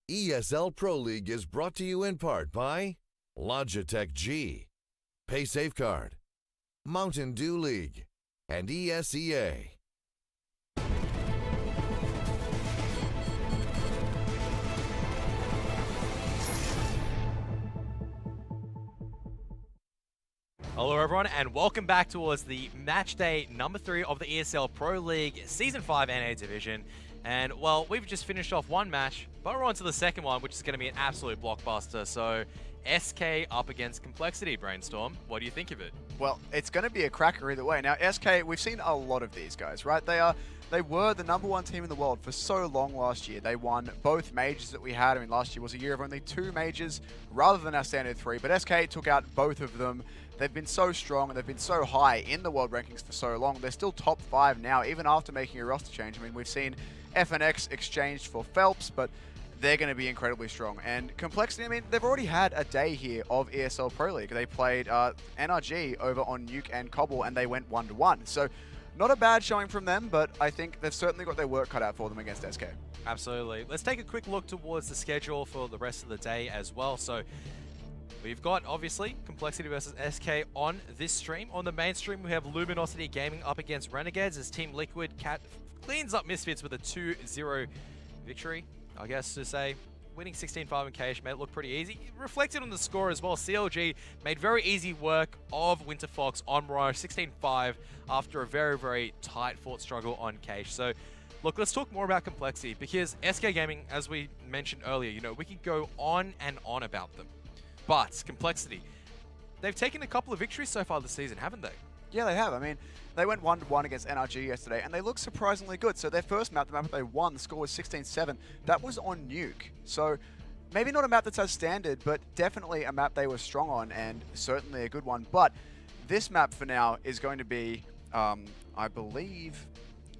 ESL Pro League is brought to you in part by Logitech G, Pay Safeguard, Mountain Dew League, and ESEA. Hello everyone and welcome back towards the match day number 3 of the ESL Pro League Season 5 NA Division. And well, we've just finished off one match, but we're on to the second one, which is going to be an absolute blockbuster. So SK up against Complexity, Brainstorm. What do you think of it? Well, it's going to be a cracker either way. Now, SK, we've seen a lot of these guys, right? They were the #1 team in the world for so long last year. They won both majors that we had. I mean, last year was a year of only 2 majors rather than our standard 3, but SK took out both of them. They've been so strong and they've been so high in the world rankings for so long. They're still top 5 now, even after making a roster change. I mean, we've seen FNX exchanged for Phelps, but they're going to be incredibly strong. And Complexity, I mean, they've already had a day here of ESL Pro League. They played NRG over on Nuke and coL, and they went 1-1. So not a bad showing from them, but I think they've certainly got their work cut out for them against SK. Absolutely. Let's take a quick look towards the schedule for the rest of the day as well. So we've got, obviously, Complexity versus SK on this stream. On the main stream, we have Luminosity Gaming up against Renegades as Team Liquid cleans up Misfits with a 2-0 victory, I guess to say. Winning 16-5 in Cage made it look pretty easy. It reflected on the score as well. CLG made very easy work of Winter Fox on Mirage, 16-5 after a very, very tight fought struggle on Cage. So, look, let's talk more about Complexity because SK Gaming, as we mentioned earlier, you know, we could go on and on about them. But Complexity, they've taken a couple of victories so far this season, haven't they? Yeah, they have. I mean, they went 1-1 against NRG yesterday, and they look surprisingly good. So their first map, the map that they won, the score was 16-7. That was on Nuke. So maybe not a map that's as standard, but definitely a map they were strong on, and certainly a good one. But this map for now is going to be, I believe,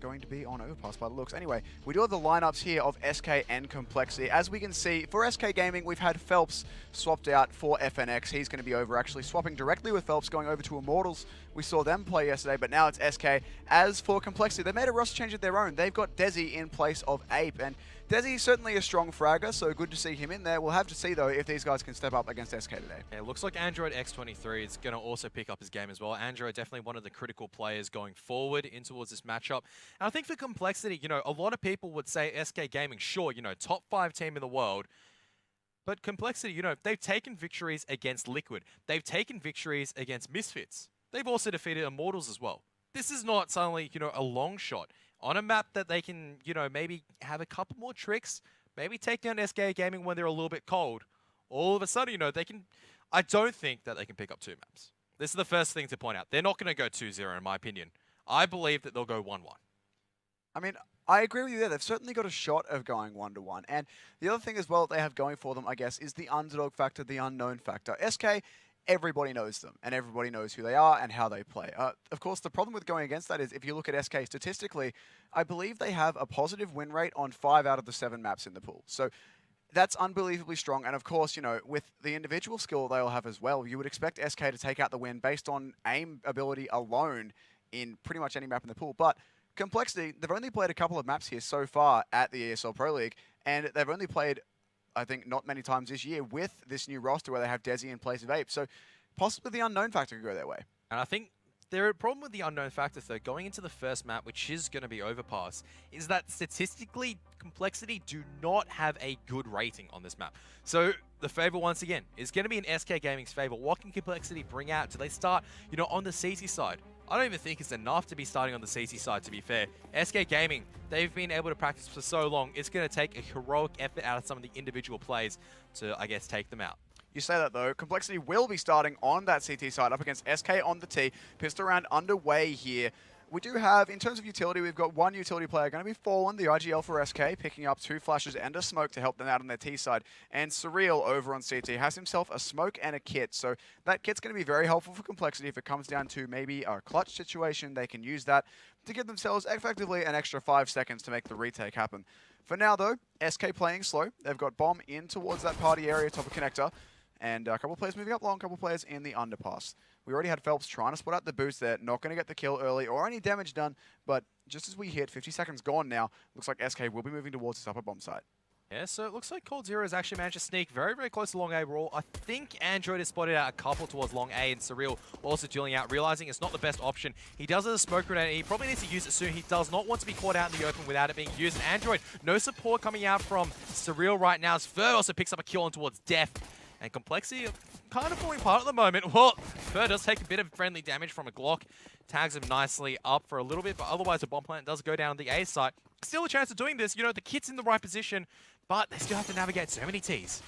going to be on Overpass by the looks. Anyway, we do have the lineups here of SK and Complexity. As we can see, for SK Gaming, we've had Phelps swapped out for FNX. He's going to be over, actually swapping directly with Phelps, going over to Immortals. We saw them play yesterday, but now it's SK. As for Complexity, they made a roster change of their own. They've got Desi in place of Ape, and Desi is certainly a strong fragger, so good to see him in there. We'll have to see, though, if these guys can step up against SK today. Yeah, it looks like Android X23 is going to also pick up his game as well. Android definitely one of the critical players going forward in towards this matchup. And I think for Complexity, you know, a lot of people would say SK Gaming, sure, you know, top 5 team in the world. But Complexity, you know, they've taken victories against Liquid. They've taken victories against Misfits. They've also defeated Immortals as well. This is not suddenly, you know, a long shot. On a map that they can, you know, maybe have a couple more tricks, maybe take down SK Gaming when they're a little bit cold. All of a sudden, you know, they can... I don't think that they can pick up 2 maps. This is the first thing to point out. They're not going to go 2-0 in my opinion. I believe that they'll go 1-1. I mean, I agree with you there. They've certainly got a shot of going 1-1. And the other thing as well that they have going for them, I guess, is the underdog factor, the unknown factor. SK, everybody knows them, and everybody knows who they are and how they play. Of course, the problem with going against that is if you look at SK statistically, I believe they have a positive win rate on 5 out of the 7 maps in the pool. So that's unbelievably strong. And of course, you know, with the individual skill they'll have as well, you would expect SK to take out the win based on aim ability alone in pretty much any map in the pool. But Complexity, they've only played a couple of maps here so far at the ESL Pro League, and they've only played, I think, not many times this year with this new roster where they have Desi in place of Ape. So possibly the unknown factor could go their way. And I think the problem with the unknown factor, though, going into the first map, which is going to be Overpass, is that statistically, Complexity do not have a good rating on this map. So the favor, once again, is going to be in SK Gaming's favor. What can Complexity bring out? Do they start, you know, on the CT side? I don't even think it's enough to be starting on the CT side, to be fair. SK Gaming, they've been able to practice for so long, it's going to take a heroic effort out of some of the individual plays to, I guess, take them out. You say that, though. Complexity will be starting on that CT side up against SK on the T. Pistol round underway here. We do have, in terms of utility, we've got one utility player going to be Fallen, the IGL for SK, picking up 2 flashes and a smoke to help them out on their T side. And Surreal over on CT has himself a smoke and a kit. So that kit's going to be very helpful for Complexity if it comes down to maybe a clutch situation. They can use that to give themselves effectively an extra 5 seconds to make the retake happen. For now, though, SK playing slow. They've got Bomb in towards that party area, top of connector. And a couple of players moving up long, a couple of players in the underpass. We already had Phelps trying to spot out the boost there. Not going to get the kill early or any damage done. But just as we hit, 50 seconds gone now, looks like SK will be moving towards this upper bomb site. Yeah, so it looks like coL has actually managed to sneak very, very close to long A roll. I think Android has spotted out a couple towards long A, and Surreal also dealing out, realizing it's not the best option. He does have a smoke grenade, and he probably needs to use it soon. He does not want to be caught out in the open without it being used. And Android, no support coming out from Surreal right now, as Fur also picks up a kill on towards Def. And Complexity kind of falling apart at the moment. Well, Fur does take a bit of friendly damage from a Glock. Tags him nicely up for a little bit, but otherwise the bomb plant does go down on the A site. Still a chance of doing this. You know, the kit's in the right position, but they still have to navigate so many Ts.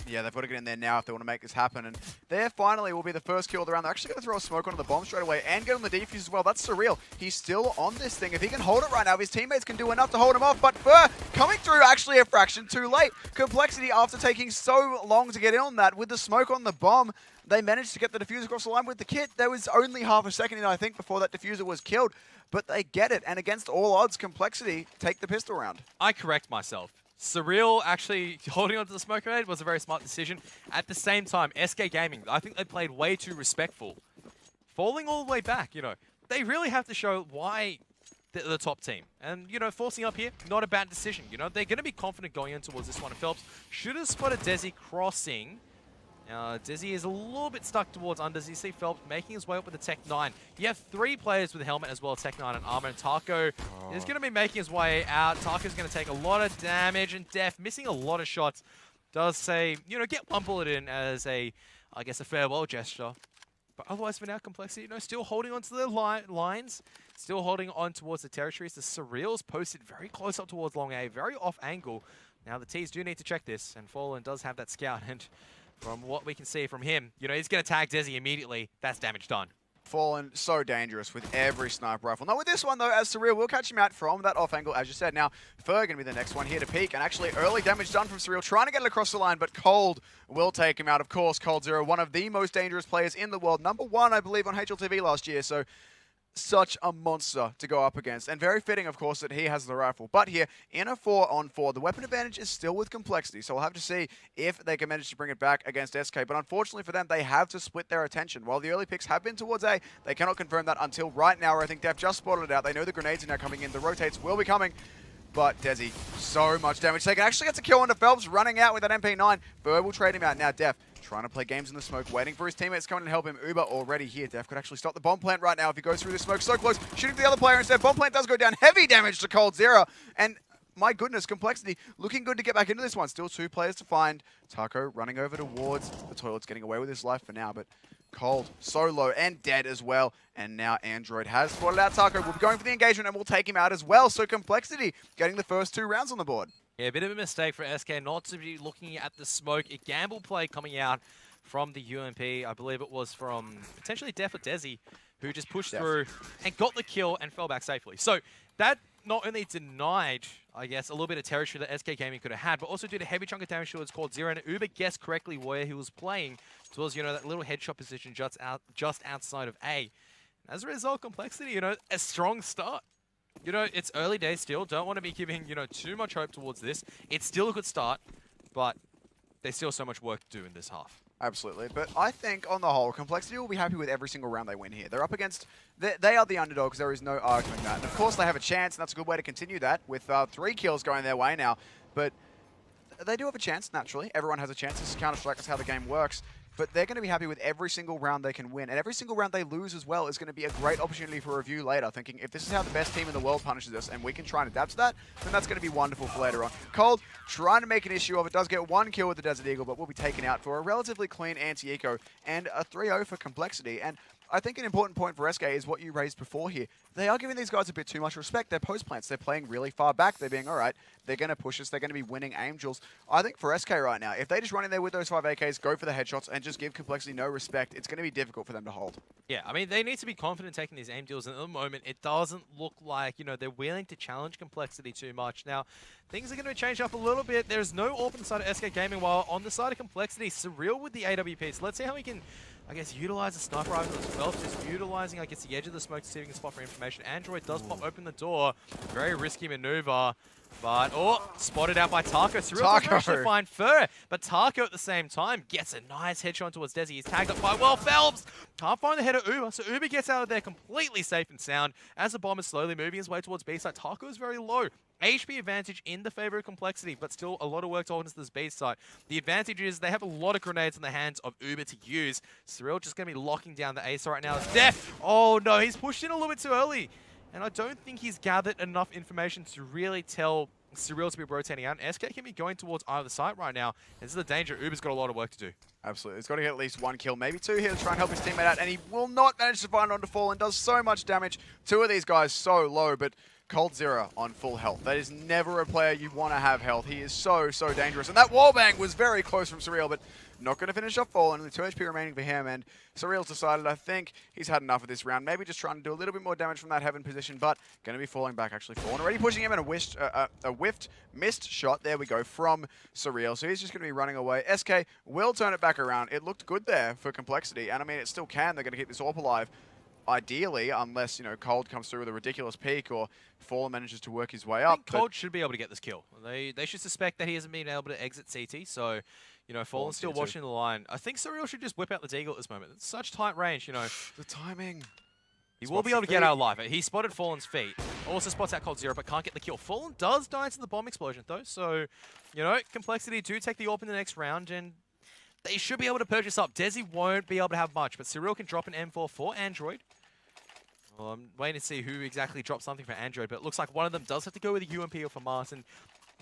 Yeah, they've got to get in there now if they want to make this happen. And there finally will be the first kill of the round. They're actually going to throw a smoke onto the bomb straight away and get on the defuse as well. That's Surreal. He's still on this thing. If he can hold it right now, his teammates can do enough to hold him off. But Fur coming through actually a fraction too late. Complexity, after taking so long to get in on that with the smoke on the bomb, they managed to get the diffuser across the line with the kit. There was only half a second in, I think, before that diffuser was killed. But they get it. And against all odds, Complexity take the pistol round. I correct myself. Surreal actually holding onto the smoke grenade was a very smart decision. At the same time, SK Gaming, I think they played way too respectful. Falling all the way back, you know. They really have to show why they're the top team. And, you know, forcing up here, not a bad decision. You know, they're going to be confident going in towards this one. And Phelps should have spotted Desi crossing. Desi is a little bit stuck towards unders. You see Phelps making his way up with the Tech 9. You have 3 players with a helmet as well, Tech 9 and armor. And Taco is going to be making his way out. Taco's going to take a lot of damage, and Def missing a lot of shots. Does say, you know, get one bullet in as a, I guess, a farewell gesture. But otherwise, for now, Complexity, you know, still holding on to the lines. Still holding on towards the territories. The Surreals posted very close up towards long A, very off angle. Now, the Ts do need to check this, and Fallen does have that scout, and from what we can see from him, you know, he's going to tag Desi immediately. That's damage done. Fallen so dangerous with every sniper rifle. Not with this one, though, as Surreal will catch him out from that off angle, as you said. Now, Fur going to be the next one here to peek, and actually early damage done from Surreal, trying to get it across the line, but cold will take him out. Of course, coL, one of the most dangerous players in the world. #1, I believe, on HLTV last year, so such a monster to go up against. And very fitting, of course, that he has the rifle. But here, in a 4-on-4, the weapon advantage is still with Complexity. So we'll have to see if they can manage to bring it back against SK. But unfortunately for them, they have to split their attention. While the early picks have been towards A, they cannot confirm that until right now, where I think Def just spotted it out. They know the grenades are now coming in. The rotates will be coming. But Desi, so much damage taken. Actually gets a kill onto Phelps, running out with that MP9. Fur will trade him out. Now Def trying to play games in the smoke, waiting for his teammates to come in and help him. Uber already here. Def could actually stop the bomb plant right now if he goes through the smoke so close. Shooting the other player instead. Bomb plant does go down. Heavy damage to coL. And my goodness, Complexity looking good to get back into this one. Still 2 players to find. Taco running over towards the toilets, getting away with his life for now. But coL, so low and dead as well. And now Android has spotted out Taco. We'll be going for the engagement and we'll take him out as well. So Complexity getting the first 2 rounds on the board. Yeah, a bit of a mistake for SK not to be looking at the smoke. A gamble play coming out from the UMP. I believe it was from potentially Def or Desi, who just pushed through and got the kill and fell back safely. So that not only denied, I guess, a little bit of territory that SK Gaming could have had, but also did a heavy chunk of damage towards coL. And Uber guessed correctly where he was playing towards, you know, that little headshot position just outside of A. As a result, Complexity, you know, a strong start. You know, it's early days still. Don't want to be giving, you know, too much hope towards this. It's still a good start, but there's still so much work to do in this half. Absolutely. But I think, on the whole, Complexity will be happy with every single round they win here. They're up against... They are the underdogs. There is no arguing that. And of course, they have a chance, and that's a good way to continue that, with 3 kills going their way now. But they do have a chance, naturally. Everyone has a chance. This is Counter-Strike. That's how the game works. But they're going to be happy with every single round they can win. And every single round they lose as well is going to be a great opportunity for review later, thinking if this is how the best team in the world punishes us and we can try and adapt to that, then that's going to be wonderful for later on. coL trying to make an issue of it, does get 1 kill with the Desert Eagle, but will be taken out for a relatively clean anti-eco and a 3-0 for Complexity. And I think an important point for SK is what you raised before here. They are giving these guys a bit too much respect. They're post plants. They're playing really far back. They're being, all right, they're going to push us. They're going to be winning Angels. I think for SK right now, if they just run in there with those 5 AKs, go for the headshots, and just give Complexity no respect, it's going to be difficult for them to hold. Yeah, I mean, they need to be confident taking these aim deals. And at the moment, it doesn't look like, you know, they're willing to challenge Complexity too much. Now, things are going to change up a little bit. There's no AWP on the side of SK Gaming, while on the side of Complexity, Surreal with the AWP. So let's see how we can, I guess, utilize the sniper rifle as well. Just utilizing, I guess, the edge of the smoke to see if we can spot for information. Android does pop open the door. Very risky maneuver. But, oh, spotted out by Taco. Surreal doesn't actually find Fur. But Taco at the same time gets a nice headshot towards Desi. He's tagged up by, well, Phelps. Can't find the head of Uber. So Uber gets out of there completely safe and sound as the bomb is slowly moving his way towards B side. Taco is very low. HP advantage in the favor of Complexity, but still a lot of work towards this base side. The advantage is they have a lot of grenades in the hands of Uber to use. surreal just going to be locking down the ace right now. It's Def. Oh no, he's pushed in a little bit too early. And I don't think he's gathered enough information to really tell surreal to be rotating out. And SK can be going towards either side right now. This is the danger. Uber's got a lot of work to do. Absolutely. He's got to get at least 1 kill, maybe 2 here to try and help his teammate out, and he will not manage to find onto Fallen. Does so much damage. 2 of these guys so low, but coL on full health. That is never a player you want to have health. He is so dangerous. And that wallbang was very close from surreal, but not going to finish off Fallen. Only 2 HP remaining for him, and surreal's decided, I think, he's had enough of this round. Maybe just trying to do a little bit more damage from that heaven position, but going to be falling back, actually. Fallen already pushing him in a whiffed, missed shot. There we go, from surreal. So he's just going to be running away. SK will turn it back around. It looked good there for Complexity, and I mean, it still can. They're going to keep this AWP alive. Ideally, unless, you know, coL comes through with a ridiculous peak or Fallen manages to work his way up. coL should be able to get this kill. They should suspect that he hasn't been able to exit CT, so, you know, Fallen's still watching the line. I think surreal should just whip out the Deagle at this moment. It's such tight range, you know. The timing. He will be able to get out alive. He spotted Fallen's feet. Also spots out coL, but can't get the kill. Fallen does die to the bomb explosion, though, so, you know, Complexity do take the AWP in the next round, and they should be able to purchase up. Desi won't be able to have much, but surreal can drop an M4 for Android. Well, I'm waiting to see who exactly drops something for Android, but it looks like one of them does have to go with a UMP or for Mars. And,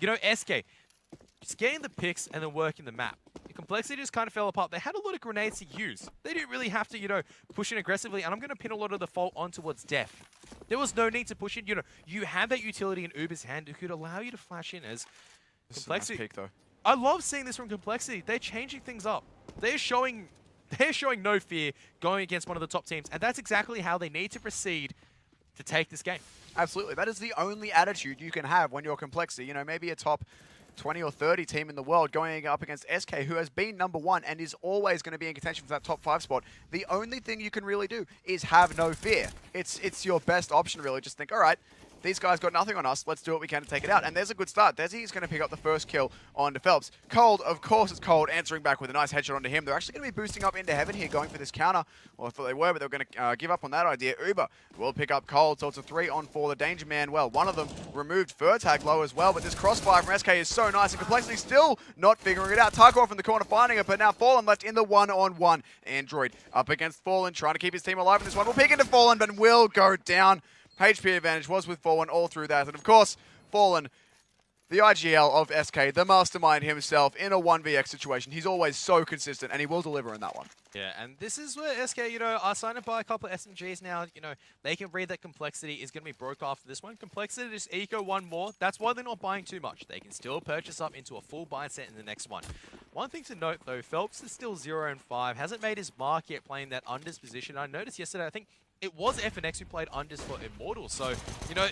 you know, SK, just getting the picks and then working the map. The Complexity just kind of fell apart. They had a lot of grenades to use. They didn't really have to, you know, push in aggressively, and I'm going to pin a lot of the fault on towards Def. There was no need to push in. You know, you have that utility in Uber's hand who could allow you to flash in as Complexity. Nice pick, though. I love seeing this from Complexity. They're changing things up. They're showing no fear going against one of the top teams, and that's exactly how they need to proceed to take this game. Absolutely. That is the only attitude you can have when you're Complexity. You know, maybe a top 20 or 30 team in the world going up against SK, who has been #1 and is always going to be in contention for that top 5 spot. The only thing you can really do is have no fear. It's your best option, really. Just think, all right, these guys got nothing on us. Let's do what we can to take it out. And there's a good start. Desi is going to pick up the first kill onto Phelps. coL, of course, it's coL answering back with a nice headshot onto him. They're actually going to be boosting up into heaven here, going for this counter. Well, I thought they were, but they were going to give up on that idea. Uber will pick up coL, so it's a 3-on-4 the Danger Man. Well, one of them removed Furtag low as well, but this crossfire from SK is so nice, and Complexity still not figuring it out. Tarkov in the corner finding it, but now Fallen left in the 1-on-1. Android up against Fallen, trying to keep his team alive in this one. Will peek into Fallen, but will go down. HP advantage was with Fallen all through that. And of course, Fallen, the IGL of SK, the mastermind himself in a 1vx situation. He's always so consistent, and he will deliver in that one. Yeah, and this is where SK, you know, are signed up by a couple of SMGs now. You know, they can read that Complexity is going to be broke after this one. Complexity just eco one more. That's why they're not buying too much. They can still purchase up into a full buy set in the next one. One thing to note, though, Phelps is still 0-5. Hasn't made his mark yet playing that unders position. I noticed yesterday, I think it was FNX who played unders for Immortal. So, you know,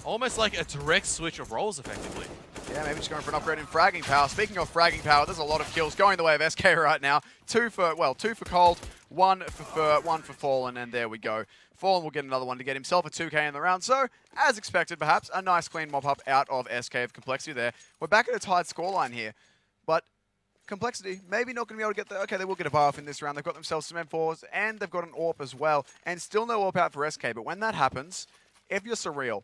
almost like a direct switch of roles, effectively. Yeah, maybe just going for an upgrade in fragging power. Speaking of fragging power, there's a lot of kills going the way of SK right now. 2 for coL, 1 for Fur, 1 for Fallen, and there we go. Fallen will get another one to get himself a 2k in the round. So, as expected, perhaps, a nice clean mop-up out of SK of Complexity there. We're back at a tied scoreline here, but Complexity maybe not going to be able to get the... Okay, they will get a buy off in this round. They've got themselves some M4s, and they've got an AWP as well, and still no AWP out for SK. But when that happens, if you're surreal,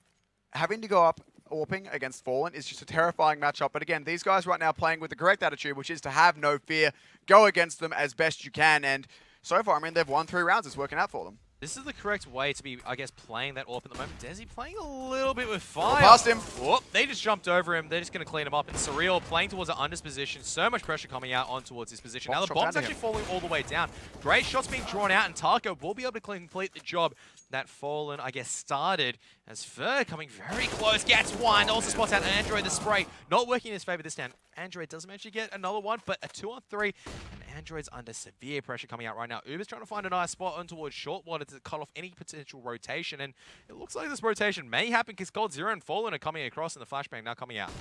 having to go up AWPing against Fallen is just a terrifying matchup. But again, these guys right now playing with the correct attitude, which is to have no fear, go against them as best you can, and so far, I mean, they've won 3 rounds. It's working out for them. This is the correct way to be, I guess, playing that AWP at the moment. Desi playing a little bit with fire. Past him. Whoop, they just jumped over him. They're just going to clean him up. And surreal playing towards an unders position. So much pressure coming out on towards his position. Now the bomb's actually falling all the way down. Great shots being drawn out, and Tarko will be able to complete the job that Fallen, I guess, started. As Fur coming very close, gets one. Also spots out Android, the spray. Not working in his favor this time. Android does manage to get another one, but a 2-on-3. And Android's under severe pressure coming out right now. Uber's trying to find a nice spot on towards short water to cut off any potential rotation. And it looks like this rotation may happen because coL and Fallen are coming across and the flashbang now coming out.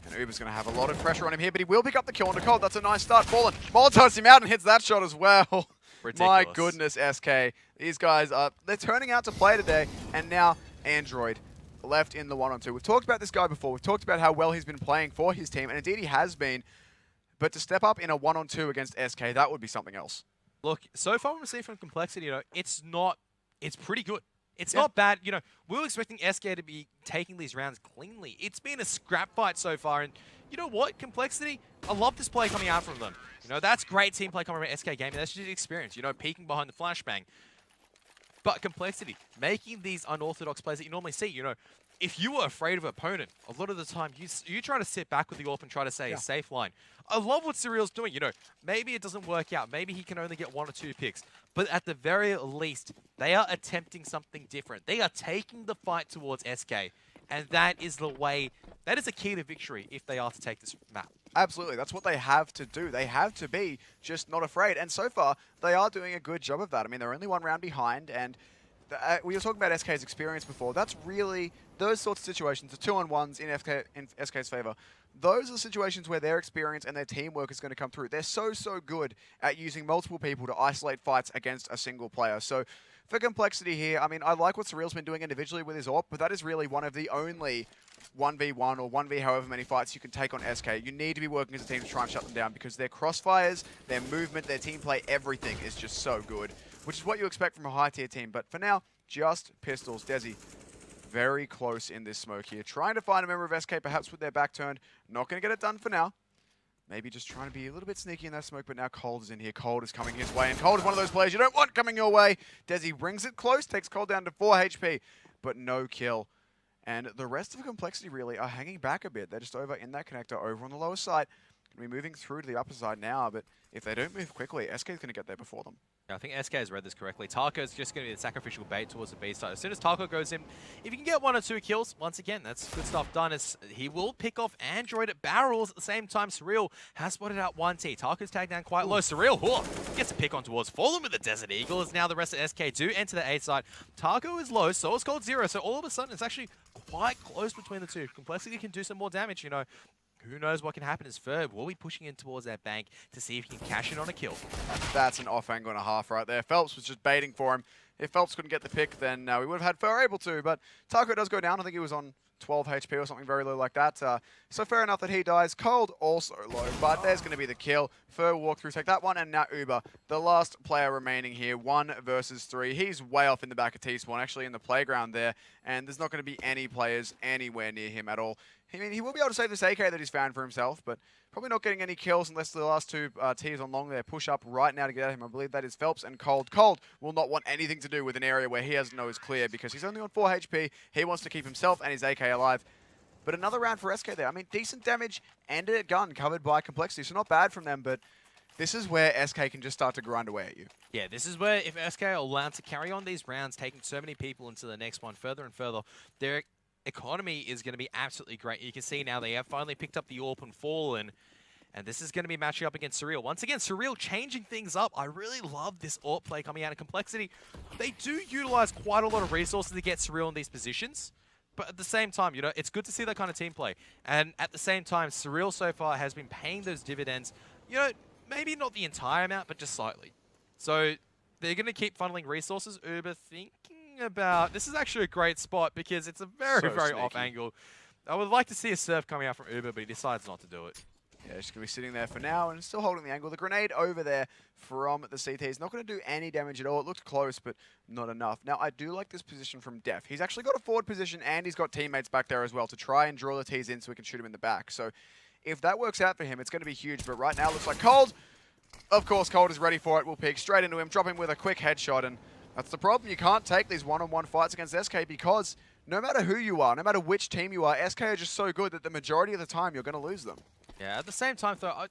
And Uber's going to have a lot of pressure on him here, but he will pick up the kill on coL. That's a nice start. Fallen Molotovs him out and hits that shot as well. Ridiculous. My goodness, SK. These guys, they're turning out to play today. And now Android left in the 1-on-2. We've talked about this guy before. We've talked about how well he's been playing for his team. And indeed he has been. But to step up in a 1-on-2 against SK, that would be something else. Look, so far what we're seeing from Complexity, you know, it's pretty good. It's not bad. You know, we were expecting SK to be taking these rounds cleanly. It's been a scrap fight so far, and you know what? Complexity, I love this play coming out from them. You know, that's great team play coming from SK Gaming. That's just experience, you know, peeking behind the flashbang. But Complexity, making these unorthodox plays that you normally see, you know, if you were afraid of an opponent, a lot of the time you try to sit back with the AWP and try to say a safe line. I love what Surreal's doing. You know, maybe it doesn't work out. Maybe he can only get 1 or 2 picks. But at the very least, they are attempting something different. They are taking the fight towards SK. And that is the way, that is a key to victory if they are to take this map. Absolutely, that's what they have to do. They have to be just not afraid. And so far, they are doing a good job of that. I mean, they're only 1 round behind, and we were talking about SK's experience before. That's really those sorts of situations, the 2-on-1s in SK's favor. Those are situations where their experience and their teamwork is going to come through. They're so good at using multiple people to isolate fights against a single player. So for Complexity here, I mean, I like what Surreal's been doing individually with his AWP, but that is really one of the only 1v1 or 1v however many fights you can take on SK. You need to be working as a team to try and shut them down because their crossfires, their movement, their team play, everything is just so good, which is what you expect from a high-tier team. But for now, just pistols. Desi, very close in this smoke here. Trying to find a member of SK, perhaps with their back turned. Not going to get it done for now. Maybe just trying to be a little bit sneaky in that smoke, but now cold is in here. cold is coming his way, and cold is one of those players you don't want coming your way. Desi brings it close, takes cold down to 4 HP, but no kill. And the rest of Complexity really are hanging back a bit. They're just over in that connector, over on the lower side. Going to be moving through to the upper side now, but if they don't move quickly, SK is going to get there before them. I think SK has read this correctly. Taco is just going to be the sacrificial bait towards the B side. As soon as Taco goes in, if you can get 1 or 2 kills, once again, that's good stuff done. As he will pick off Android at barrels at the same time. Surreal has spotted out 1T. Taco's tagged down quite low. Surreal gets a pick on towards Fallen with the Desert Eagle. As now the rest of SK do enter the A side. Taco is low, so is cold 0. So all of a sudden, it's actually quite close between the two. Complexity can do some more damage, you know. Who knows what can happen as Ferb will be pushing in towards that bank to see if he can cash in on a kill. That's an off angle and a half right there. Phelps was just baiting for him. If Phelps couldn't get the pick, then we would have had Fer able to, but Taco does go down. I think he was on 12 HP or something very low like that. So fair enough that he dies. cold also low, but there's going to be the kill. Fer will walk through, take that one, and now Uber, the last player remaining here, 1 versus 3. He's way off in the back of T-Spawn, actually in the playground there, and there's not going to be any players anywhere near him at all. I mean, he will be able to save this AK that he's found for himself, but probably not getting any kills unless the last 2 Ts on long there push up right now to get at him. I believe that is Phelps and cold. cold will not want anything to do with an area where he has no is clear because he's only on 4 HP. He wants to keep himself and his AK alive. But another round for SK there. I mean, decent damage and a gun covered by Complexity, so not bad from them, but this is where SK can just start to grind away at you. Yeah, this is where if SK are allowed to carry on these rounds, taking so many people into the next one further and further, they're economy is going to be absolutely great. You can see now they have finally picked up the AWP and Fallen, and this is going to be matching up against Surreal. Once again, Surreal changing things up. I really love this AWP play coming out of Complexity. They do utilize quite a lot of resources to get Surreal in these positions, but at the same time, you know, it's good to see that kind of team play. And at the same time, Surreal so far has been paying those dividends, you know, maybe not the entire amount, but just slightly. So they're going to keep funneling resources. Uber thinking about this is actually a great spot because it's a very off angle. I would like to see a surf coming out from Uber, but he decides not to do it. Yeah, just going to be sitting there for now and still holding the angle. The grenade over there from the CT is not going to do any damage at all. It looked close, but not enough. Now, I do like this position from Def. He's actually got a forward position and he's got teammates back there as well to try and draw the Ts in so we can shoot him in the back. So if that works out for him, it's going to be huge. But right now, it looks like cold. Of course, cold is ready for it. We'll peek straight into him, drop him with a quick headshot, and that's the problem. You can't take these one-on-one fights against SK because no matter who you are, no matter which team you are, SK are just so good that the majority of the time you're going to lose them. Yeah, at the same time, though,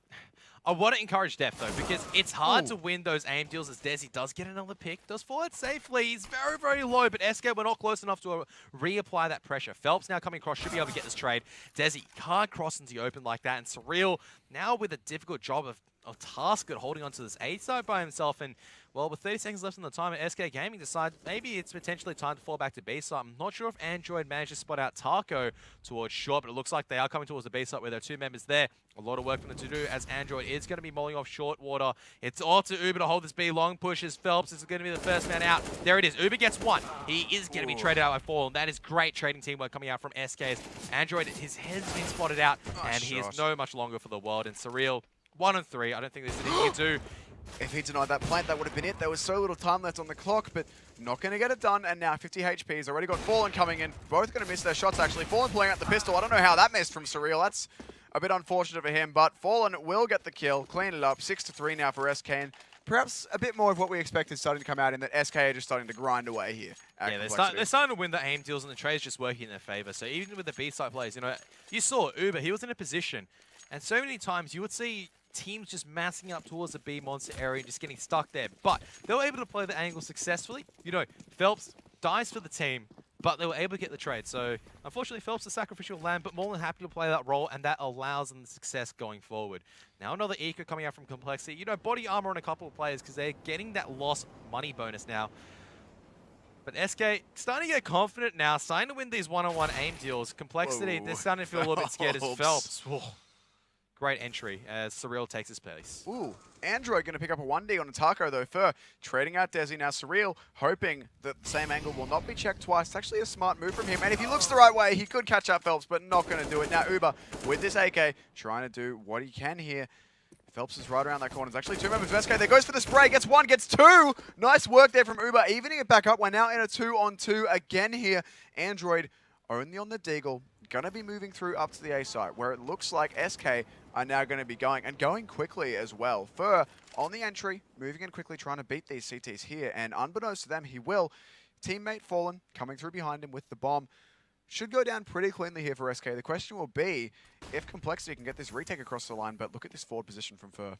I want to encourage Def, though, because it's hard to win those aim deals as Desi does get another pick. Does forward safely. He's very low, but SK were not close enough to reapply that pressure. Phelps now coming across, should be able to get this trade. Desi can't cross into the open like that, and Surreal now with a difficult job of task at holding onto this A side by himself, and well, with 30 seconds left in the time, SK Gaming decide maybe it's potentially time to fall back to B side. I'm not sure if Android managed to spot out Taco towards short, but it looks like they are coming towards the B side where there are 2 members there. A lot of work for them to do as Android is going to be mulling off short water. It's all to Uber to hold this B. Long pushes. Phelps is going to be the first man out. There it is. Uber gets 1. He is going to be traded out by Fallen. That is great trading teamwork coming out from SK's. Android, his head's been spotted out, and he is no much longer for the world. And Surreal, 1 and 3. I don't think there's anything he can do. If he denied that plant, that would have been it. There was so little time left on the clock, but not going to get it done. And now 50 HP. He's already got Fallen coming in. Both going to miss their shots, actually. Fallen pulling out the pistol. I don't know how that missed from Surreal. That's a bit unfortunate for him, but Fallen will get the kill. Clean it up. 6-3 now for SK. And perhaps a bit more of what we expected starting to come out in that SK are just starting to grind away here. Yeah, they're starting to win the aim deals, and the trade's just working in their favor. So even with the B-side players, you know, you saw Uber, he was in a position, and so many times you would see teams just massing up towards the B monster area and just getting stuck there. But they were able to play the angle successfully. You know, Phelps dies for the team, but they were able to get the trade. So unfortunately, Phelps is sacrificial lamb, but more than happy to play that role, and that allows them the success going forward. Now another eco coming out from Complexity. You know, body armor on a couple of players because they're getting that loss money bonus now. But SK starting to get confident now, starting to win these one-on-one aim deals. Complexity, they're starting to feel a little bit scared as Phelps. Whoa. Great entry as Surreal takes his place. Ooh, Android going to pick up a 1D on Taco though. Fur trading out Desi now. Surreal hoping that the same angle will not be checked twice. It's actually a smart move from him. And if he looks the right way, he could catch up Phelps, but not going to do it. Now Uber with this AK trying to do what he can here. Phelps is right around that corner. There's actually two members of SK. There goes for the spray. Gets one, gets two. Nice work there from Uber. Evening it back up. We're now in a 2-on-2 again here. Android only on the Deagle. Going to be moving through up to the A site where it looks like SK are now going to be going, and going quickly as well. Fur on the entry, moving in quickly, trying to beat these CTs here, and unbeknownst to them, he will. Teammate Fallen coming through behind him with the bomb. Should go down pretty cleanly here for SK. The question will be if Complexity can get this retake across the line, but look at this forward position from Fur.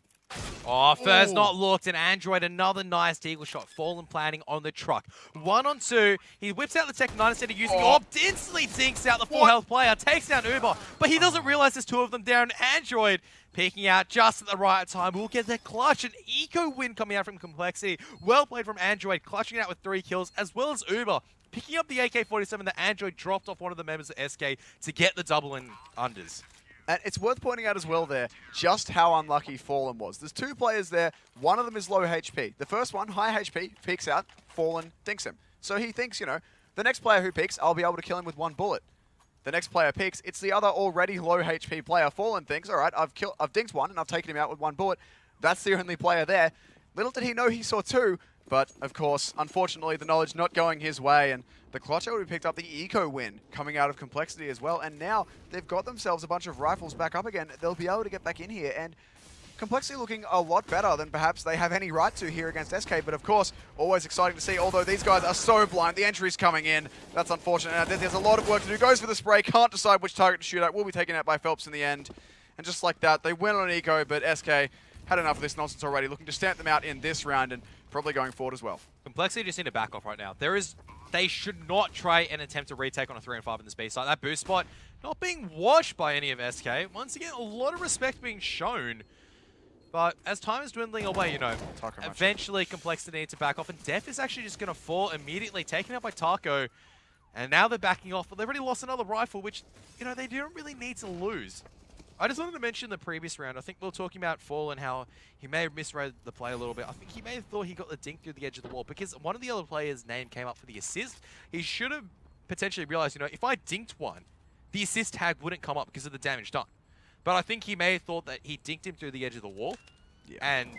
Oh, Fur's not looked, and Android another nice Deagle shot. Fallen planning on the truck. 1-on-2, he whips out the Tech 9 instead of using instantly dinks out the full health player, takes down Uber, but he doesn't realize there's two of them down. Android peeking out just at the right time. We'll get the clutch, an eco win coming out from Complexity. Well played from Android, clutching it out with 3 kills, as well as Uber picking up the AK-47 that Android dropped off one of the members of SK to get the double in unders. And it's worth pointing out as well there just how unlucky Fallen was. There's two players there. One of them is low HP. The first one, high HP, peeks out. Fallen dinks him. So he thinks, you know, the next player who peeks, I'll be able to kill him with 1 bullet. The next player peeks, it's the other already low HP player. Fallen thinks, all right, I've dinked one and I've taken him out with 1 bullet. That's the only player there. Little did he know he saw 2. But, of course, unfortunately, the knowledge not going his way, and the Clutcher would have picked up the eco win coming out of Complexity as well, and now they've got themselves a bunch of rifles back up again. They'll be able to get back in here, and Complexity looking a lot better than perhaps they have any right to here against SK, but of course, always exciting to see, although these guys are so blind. The entry's coming in. That's unfortunate. Now, there's a lot of work to do. Goes for the spray, can't decide which target to shoot at. Will be taken out by Phelps in the end. And just like that, they win on eco, but SK had enough of this nonsense already, looking to stamp them out in this round, and probably going forward as well. Complexity just need to back off right now. They should not try and attempt to retake on a 3-on-5 in this B site. That boost spot not being washed by any of SK. Once again, a lot of respect being shown. But as time is dwindling away, you know, eventually Complexity needs to back off. And Def is actually just going to fall immediately, taken out by Taco. And now they're backing off, but they've already lost another rifle, which, you know, they don't really need to lose. I just wanted to mention the previous round. I think we were talking about Fall and how he may have misread the play a little bit. I think he may have thought he got the dink through the edge of the wall because one of the other players' name came up for the assist. He should have potentially realized, you know, if I dinked one, the assist tag wouldn't come up because of the damage done. But I think he may have thought that he dinked him through the edge of the wall and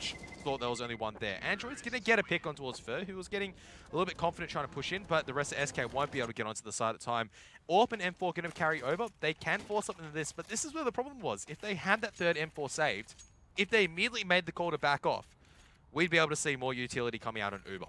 thought there was only one there. Android's going to get a pick on towards Fur, who was getting a little bit confident trying to push in, but the rest of SK won't be able to get onto the side at time. AWP and M4 going to carry over. They can force something to this, but this is where the problem was. If they had that third M4 saved, if they immediately made the call to back off, we'd be able to see more utility coming out on Uber.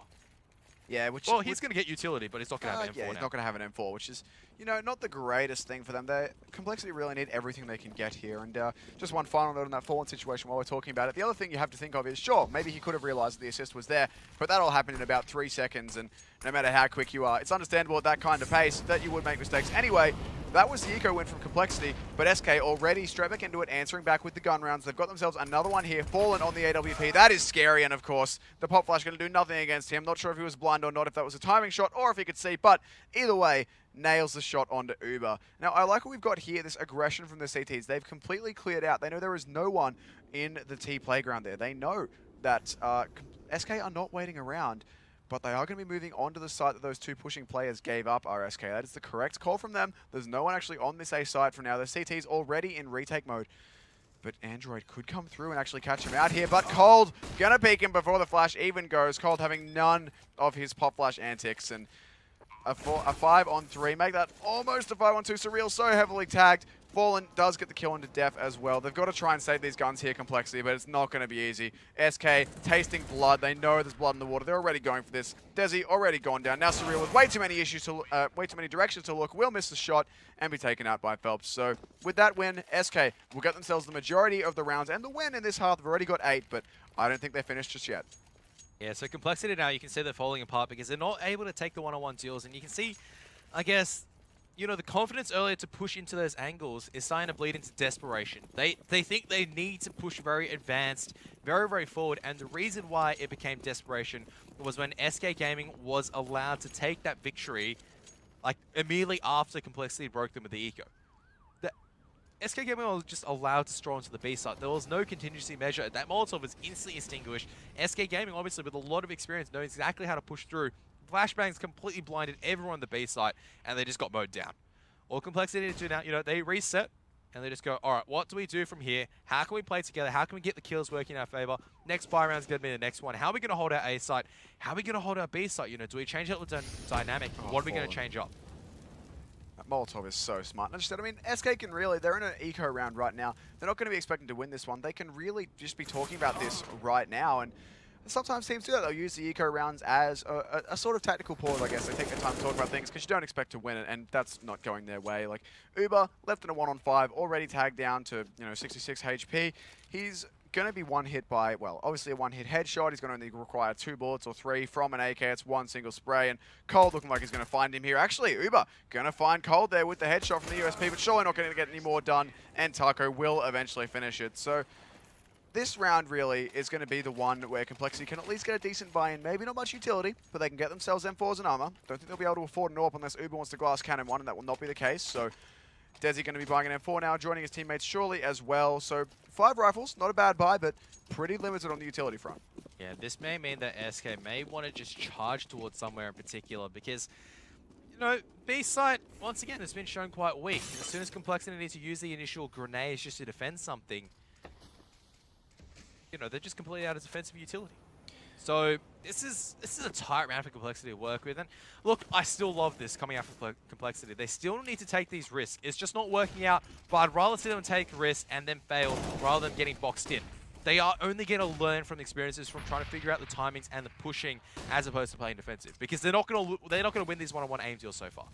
Yeah, which... Well, he's going to get utility, but he's not going to have an M4 yeah, he's now. not going to have an M4, which is, you know, not the greatest thing for them. Complexity really need everything they can get here. And just one final note on that Fallen situation while we're talking about it. The other thing you have to think of is, sure, maybe he could have realized the assist was there, but that all happened in about 3 seconds, and no matter how quick you are, it's understandable at that kind of pace that you would make mistakes. Anyway, that was the eco win from Complexity, but SK already straight back into it, answering back with the gun rounds. They've got themselves another one here, Fallen on the AWP. That is scary, and of course, the pop flash going to do nothing against him. Not sure if he was blind or not, if that was a timing shot, or if he could see, but either way, nails the shot onto Uber. Now, I like what we've got here, this aggression from the CTs. They've completely cleared out. They know there is no one in the T playground there. They know that SK are not waiting around, but they are going to be moving on to the site that those two pushing players gave up RSK. That is the correct call from them. There's no one actually on this A site for now. The CT's already in retake mode. But Android could come through and actually catch him out here. But cold gonna peek him before the flash even goes. Cold having none of his pop flash antics. And a 5-on-3. Make that almost a 5-on-2. Surreal so heavily tagged. Fallen does get the kill into Def as well. They've got to try and save these guns here, Complexity, but it's not going to be easy. SK tasting blood. They know there's blood in the water. They're already going for this. Desi already gone down. Now Surreal with way too many directions to look. Will miss the shot and be taken out by Phelps. So with that win, SK will get themselves the majority of the rounds and the win in this half. They've already got 8, but I don't think they're finished just yet. Yeah, so Complexity now, you can see they're falling apart because they're not able to take the one-on-one deals, and you can see, I guess, you know, the confidence earlier to push into those angles is starting to bleed into desperation. They think they need to push very advanced, very, very forward, and the reason why it became desperation was when SK Gaming was allowed to take that victory, like, immediately after Complexity broke them with the eco. The SK Gaming was just allowed to stroll into the B side. There was no contingency measure. That Molotov was instantly extinguished. SK Gaming, obviously, with a lot of experience, knows exactly how to push through. Flashbangs completely blinded everyone on the B site, and they just got mowed down. All Complexity need to do now, you know, they reset, and they just go, all right, what do we do from here? How can we play together? How can we get the kills working in our favor? Next buy round is going to be the next one. How are we going to hold our A site? How are we going to hold our B site? You know, do we change up the dynamic? What are we going to change up? That Molotov is so smart. And I just said, I mean, SK can really, they're in an eco round right now. They're not going to be expecting to win this one. They can really just be talking about this right now. And sometimes teams do that. They'll use the eco rounds as a sort of tactical pause, I guess. They take their time to talk about things because you don't expect to win it, and that's not going their way. Like, Uber, left in a 1-on-5, already tagged down to, you know, 66 HP. He's going to be one hit by, well, obviously a one-hit headshot. He's going to only require 2 bullets or 3 from an AK. It's one single spray, and cold looking like he's going to find him here. Actually, Uber going to find cold there with the headshot from the USP, but surely not going to get any more done, and Taco will eventually finish it. So this round really is going to be the one where Complexity can at least get a decent buy-in. Maybe not much utility, but they can get themselves M4s and armor. Don't think they'll be able to afford an AWP unless Uber wants to glass cannon one, and that will not be the case. So Desi going to be buying an M4 now, joining his teammates surely as well. So 5 rifles, not a bad buy, but pretty limited on the utility front. Yeah, this may mean that SK may want to just charge towards somewhere in particular because, you know, B site, once again, has been shown quite weak. As soon as Complexity needs to use the initial grenades just to defend something, you know, they're just completely out of defensive utility. So this is a tight round for Complexity to work with. And look, I still love this coming out from Complexity. They still need to take these risks. It's just not working out, but I'd rather see them take risks and then fail rather than getting boxed in. They are only going to learn from the experiences from trying to figure out the timings and the pushing as opposed to playing defensive, because they're not going to win these one-on-one aim deals so far.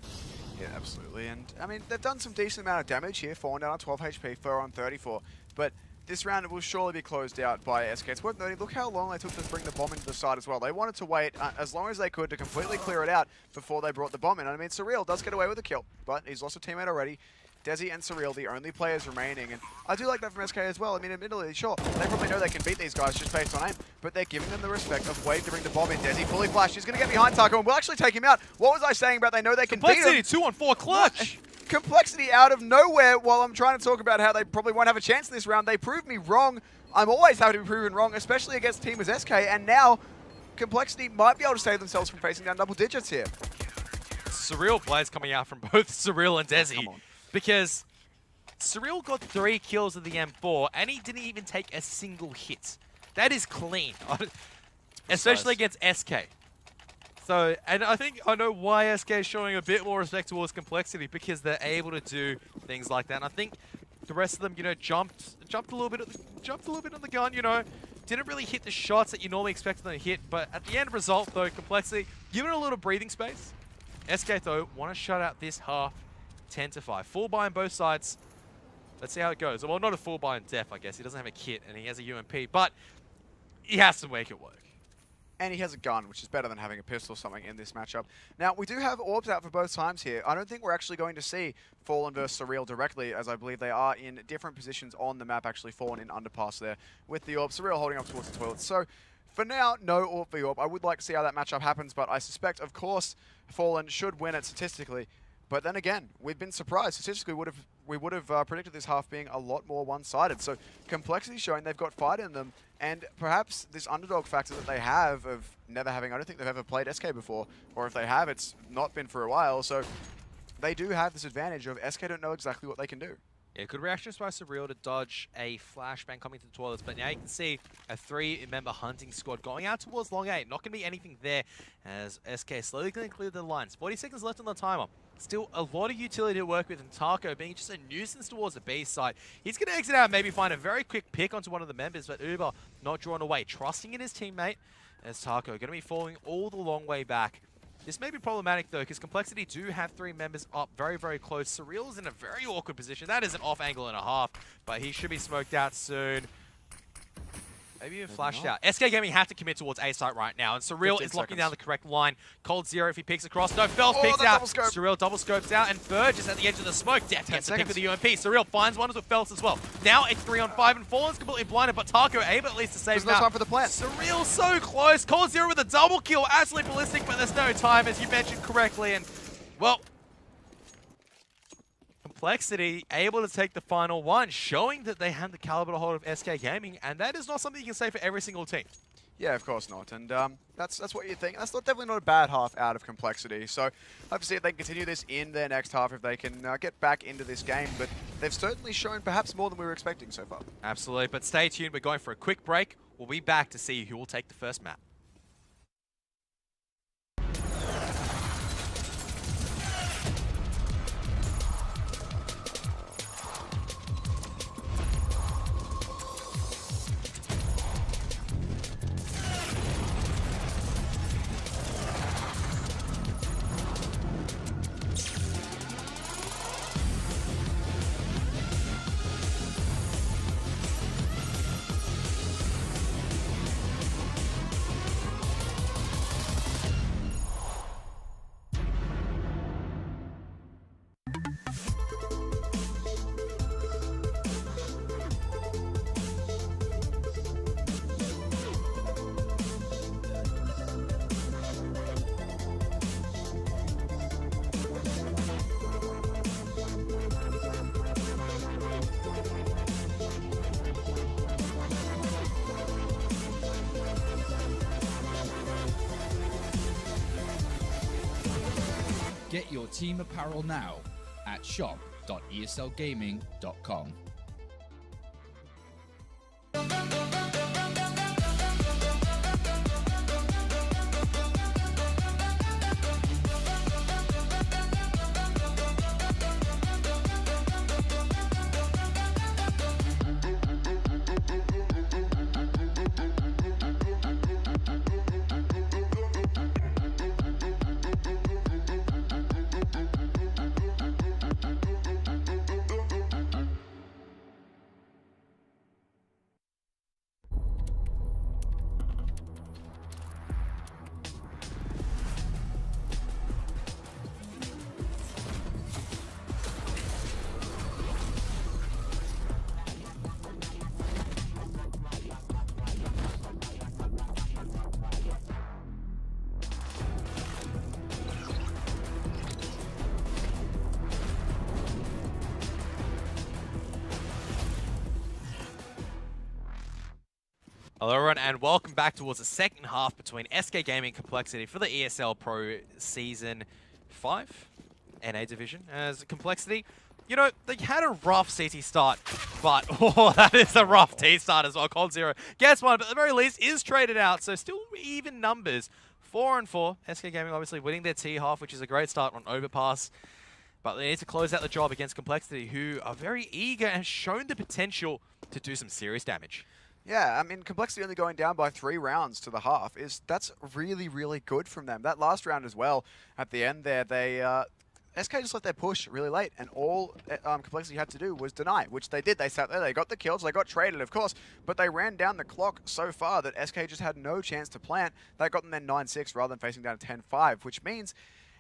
Yeah, absolutely. And I mean, they've done some decent amount of damage here, falling down on 12 HP, 4 on 34. But this round will surely be closed out by SK. It's worth noting, look how long they took to bring the bomb into the side as well. They wanted to wait as long as they could to completely clear it out before they brought the bomb in. And I mean, Surreal does get away with a kill, but he's lost a teammate already. Desi and Surreal, the only players remaining. And I do like that from SK as well. I mean, admittedly, sure, they probably know they can beat these guys just based on aim, but they're giving them the respect of waiting to bring the bomb in. Desi fully flashed. He's going to get behind Taco and will actually take him out. What was I saying about they know they can beat him? Complexity, 2-on-4 clutch! Complexity out of nowhere while I'm trying to talk about how they probably won't have a chance this round. They proved me wrong. I'm always happy to be proven wrong, especially against a team as SK, and now Complexity might be able to save themselves from facing down double digits here. Surreal plays coming out from both Surreal and Desi, because Surreal got 3 kills of the M4 and he didn't even take a single hit. That is clean, especially against SK. So, and I know why SK is showing a bit more respect towards Complexity, because they're able to do things like that. And I think the rest of them, you know, jumped a little bit on the gun, you know, didn't really hit the shots that you normally expect them to hit. But at the end result, though, Complexity given a little breathing space. SK though want to shut out this half, 10-5, full buy on both sides. Let's see how it goes. Well, not a full buy on Def, I guess. He doesn't have a kit and he has a UMP, but he has to make it work. And he has a gun, which is better than having a pistol or something in this matchup. Now, we do have orbs out for both times here. I don't think we're actually going to see Fallen versus Surreal directly, as I believe they are in different positions on the map, actually. Fallen in underpass there with the orb. Surreal holding up towards the toilets. So, for now, no orb for orb. I would like to see how that matchup happens, but I suspect, of course, Fallen should win it statistically. But then again, we've been surprised. Statistically, we would have predicted this half being a lot more one-sided. So Complexity showing they've got fight in them, and perhaps this underdog factor that they have of never having, I don't think they've ever played SK before, or if they have, it's not been for a while. So they do have this advantage of SK don't know exactly what they can do. Yeah, good reaction by Surreal to dodge a flashbang coming to the toilets, but now you can see a 3-member hunting squad going out towards long 8. Not going to be anything there as SK slowly going to clear the lines. 40 seconds left on the timer. Still a lot of utility to work with, and Taco being just a nuisance towards the B side. He's going to exit out and maybe find a very quick pick onto one of the members, but Uber not drawn away, trusting in his teammate as Taco going to be falling all the long way back. This may be problematic though, because Complexity do have 3 members up very, very close. Surreal's in a very awkward position. That is an off angle and a half, but he should be smoked out soon. Maybe even flashed out. SK Gaming have to commit towards A site right now, and Surreal is locking down the correct line. cold 0 if he peeks across. No, Fells peeks out. Surreal double scopes out, and Burge is at the edge of the smoke. Death gets a pick with the UMP. Surreal finds one with Fells as well. Now it's 3-on-5, and Fallen's completely blinded, but Taco able at least to save him out. There's no time for the plant. Surreal so close. cold 0 with a double kill. Absolutely ballistic, but there's no time, as you mentioned correctly. And, well, Complexity able to take the final one, showing that they have the caliber to hold of SK Gaming, and that is not something you can say for every single team. Yeah, of course not, and that's what you think. That's definitely not a bad half out of Complexity. So, hope to see if they can continue this in their next half, if they can get back into this game. But they've certainly shown perhaps more than we were expecting so far. Absolutely, but stay tuned. We're going for a quick break. We'll be back to see who will take the first map. Get your team apparel now at shop.eslgaming.com. Hello everyone, and welcome back towards the second half between SK Gaming and Complexity for the ESL Pro Season 5 NA Division. As Complexity, you know, they had a rough CT start, but oh, that is a rough T start as well. cold 0 gets one, but at the very least is traded out, so still even numbers. 4-4. SK Gaming obviously winning their T half, which is a great start on Overpass. But they need to close out the job against Complexity, who are very eager and shown the potential to do some serious damage. Yeah, I mean, Complexity only going down by 3 rounds to the half that's really, really good from them. That last round as well, at the end there, they SK just let their push really late, and all Complexity had to do was deny, which they did. They sat there, they got the kills, they got traded, of course, but they ran down the clock so far that SK just had no chance to plant. That got them then 9-6 rather than facing down 10-5, which means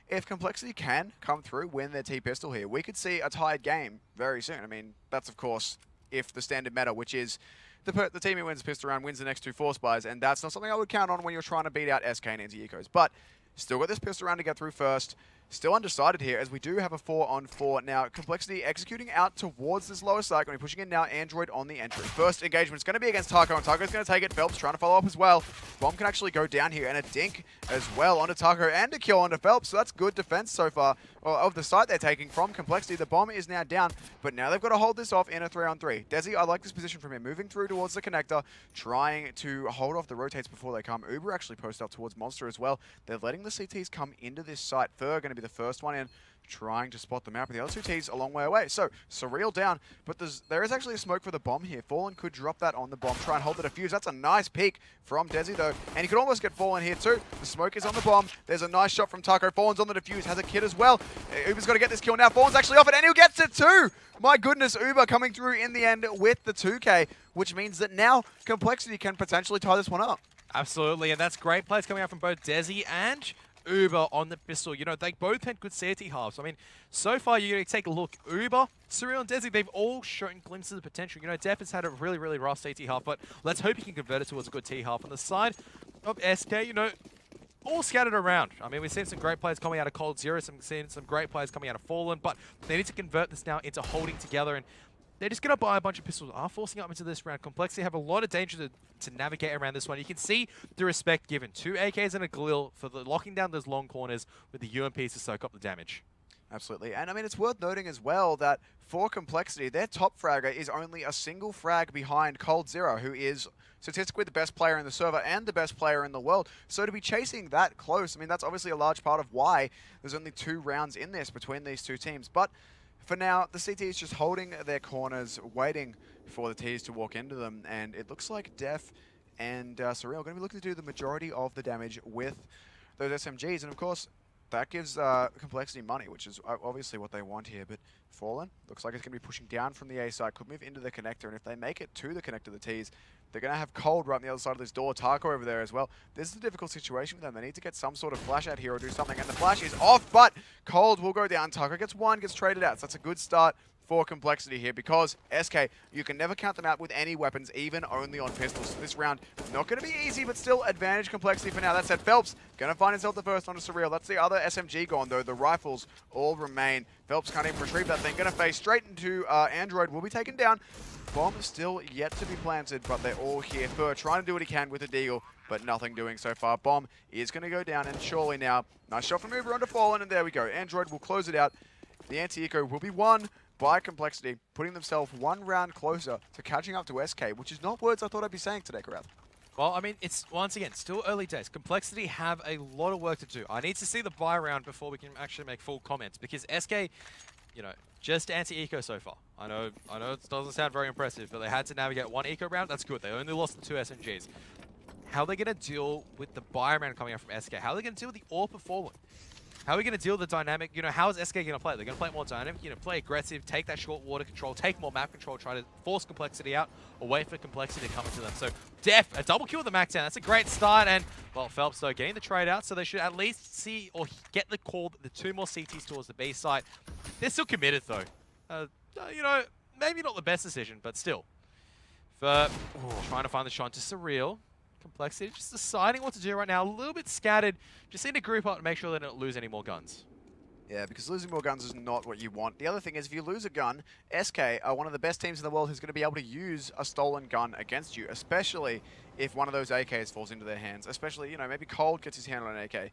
if Complexity can come through, win their T-Pistol here, we could see a tied game very soon. I mean, that's, of course, if the standard meta, which is the team who wins the pistol round wins the next 2 force buys, and that's not something I would count on when you're trying to beat out SK and NZ Ecos. But still got this pistol round to get through first. still undecided here, as we do have a 4-on-4. Now, Complexity executing out towards this lower side. Going to be pushing in now, Android on the entry. First engagement is going to be against Taco, and Taco's going to take it. Phelps trying to follow up as well. Bomb can actually go down here, and a dink as well onto Taco, and a kill onto Phelps. So that's good defense so far of the site they're taking from Complexity. The bomb is now down, but now they've got to hold this off in a 3-on-3. Desi, I like this position from him, moving through towards the connector, trying to hold off the rotates before they come. Uber actually posted up towards Monster as well. They're letting the CTs come into this site. Fur going to be the first one in, trying to spot the map, and the other two Ts a long way away. So, Surreal down, but there is actually a smoke for the bomb here. Fallen could drop that on the bomb, try and hold the defuse. That's a nice peek from Desi though, and he could almost get Fallen here too. The smoke is on the bomb. There's a nice shot from Taco. Fallen's on the defuse, has a kid as well. Uber's got to get this kill now. Fallen's actually off it, and he gets it too! My goodness, Uber coming through in the end with the 2K, which means that now Complexity can potentially tie this one up. Absolutely, and that's great plays coming out from both Desi and Uber on the pistol. You know, they both had good CT halves. I mean, so far, you're going to take a look. Uber, Surreal, and Desi, they've all shown glimpses of potential. You know, Def has had a really, really rough CT half, but let's hope he can convert it towards a good T half. On the side of SK, you know, all scattered around. I mean, we've seen some great players coming out of cold0, seen some great players coming out of Fallen, but they need to convert this now into holding together, and they're just going to buy a bunch of pistols, are forcing up into this round. Complexity have a lot of danger to navigate around this one. You can see the respect given. 2 AKs and a Galil for the locking down those long corners with the UMPs to soak up the damage. Absolutely. And I mean, it's worth noting as well that for Complexity, their top fragger is only a single frag behind cold0, who is statistically the best player in the server and the best player in the world. So to be chasing that close, I mean, that's obviously a large part of why there's only 2 rounds in this between these two teams. But for now, the CT is just holding their corners, waiting for the Ts to walk into them, and it looks like Def and Surreal are going to be looking to do the majority of the damage with those SMGs, and of course, that gives Complexity money, which is obviously what they want here, but Fallen looks like it's going to be pushing down from the A side, could move into the connector, and if they make it to the connector, the Ts, they're going to have cold right on the other side of this door. Taco over there as well. This is a difficult situation for them. They need to get some sort of flash out here or do something, and the flash is off, but cold will go down. Taco gets one, gets traded out, so that's a good start for Complexity here, because SK, you can never count them out with any weapons, even only on pistols. So this round, not going to be easy, but still advantage Complexity for now. That said, Phelps going to find himself the first onto Surreal. That's the other SMG gone, though. The rifles all remain. Phelps can't even retrieve that thing. Going to face straight into Android. Will be taken down. Bomb still yet to be planted, but they're all here. Fur trying to do what he can with the deagle, but nothing doing so far. Bomb is going to go down, and surely now, nice shot from Uber onto Fallen, and there we go. Android will close it out. The anti-eco will be won by Complexity, putting themselves 1 round closer to catching up to SK, which is not words I thought I'd be saying today, Karath. Well, I mean, it's, once again, still early days. Complexity have a lot of work to do. I need to see the buy round before we can actually make full comments, because SK, you know, just anti-eco so far. I know it doesn't sound very impressive, but they had to navigate 1 eco round. That's good. They only lost the 2 SMGs. How are they going to deal with the buy round coming out from SK? How are they going to deal with the AWP of Fallen? How are we going to deal with the dynamic? You know, how is SK going to play? They're going to play more dynamic, you know, play aggressive, take that short water control, take more map control, try to force Complexity out, or wait for Complexity to come into them. So, Def, a double kill with the Mac 10. That's a great start, and, well, Phelps, though, getting the trade out, so they should at least see or get the call, the 2 more CTs towards the B site. They're still committed, though. You know, maybe not the best decision, but still. For trying to find the shot to Surreal. Complexity just deciding what to do right now. A little bit scattered. Just need to group up and make sure they don't lose any more guns. Yeah, because losing more guns is not what you want. The other thing is, if you lose a gun, SK are one of the best teams in the world who's going to be able to use a stolen gun against you, especially if one of those AKs falls into their hands. Especially, you know, maybe Cold gets his hand on an AK.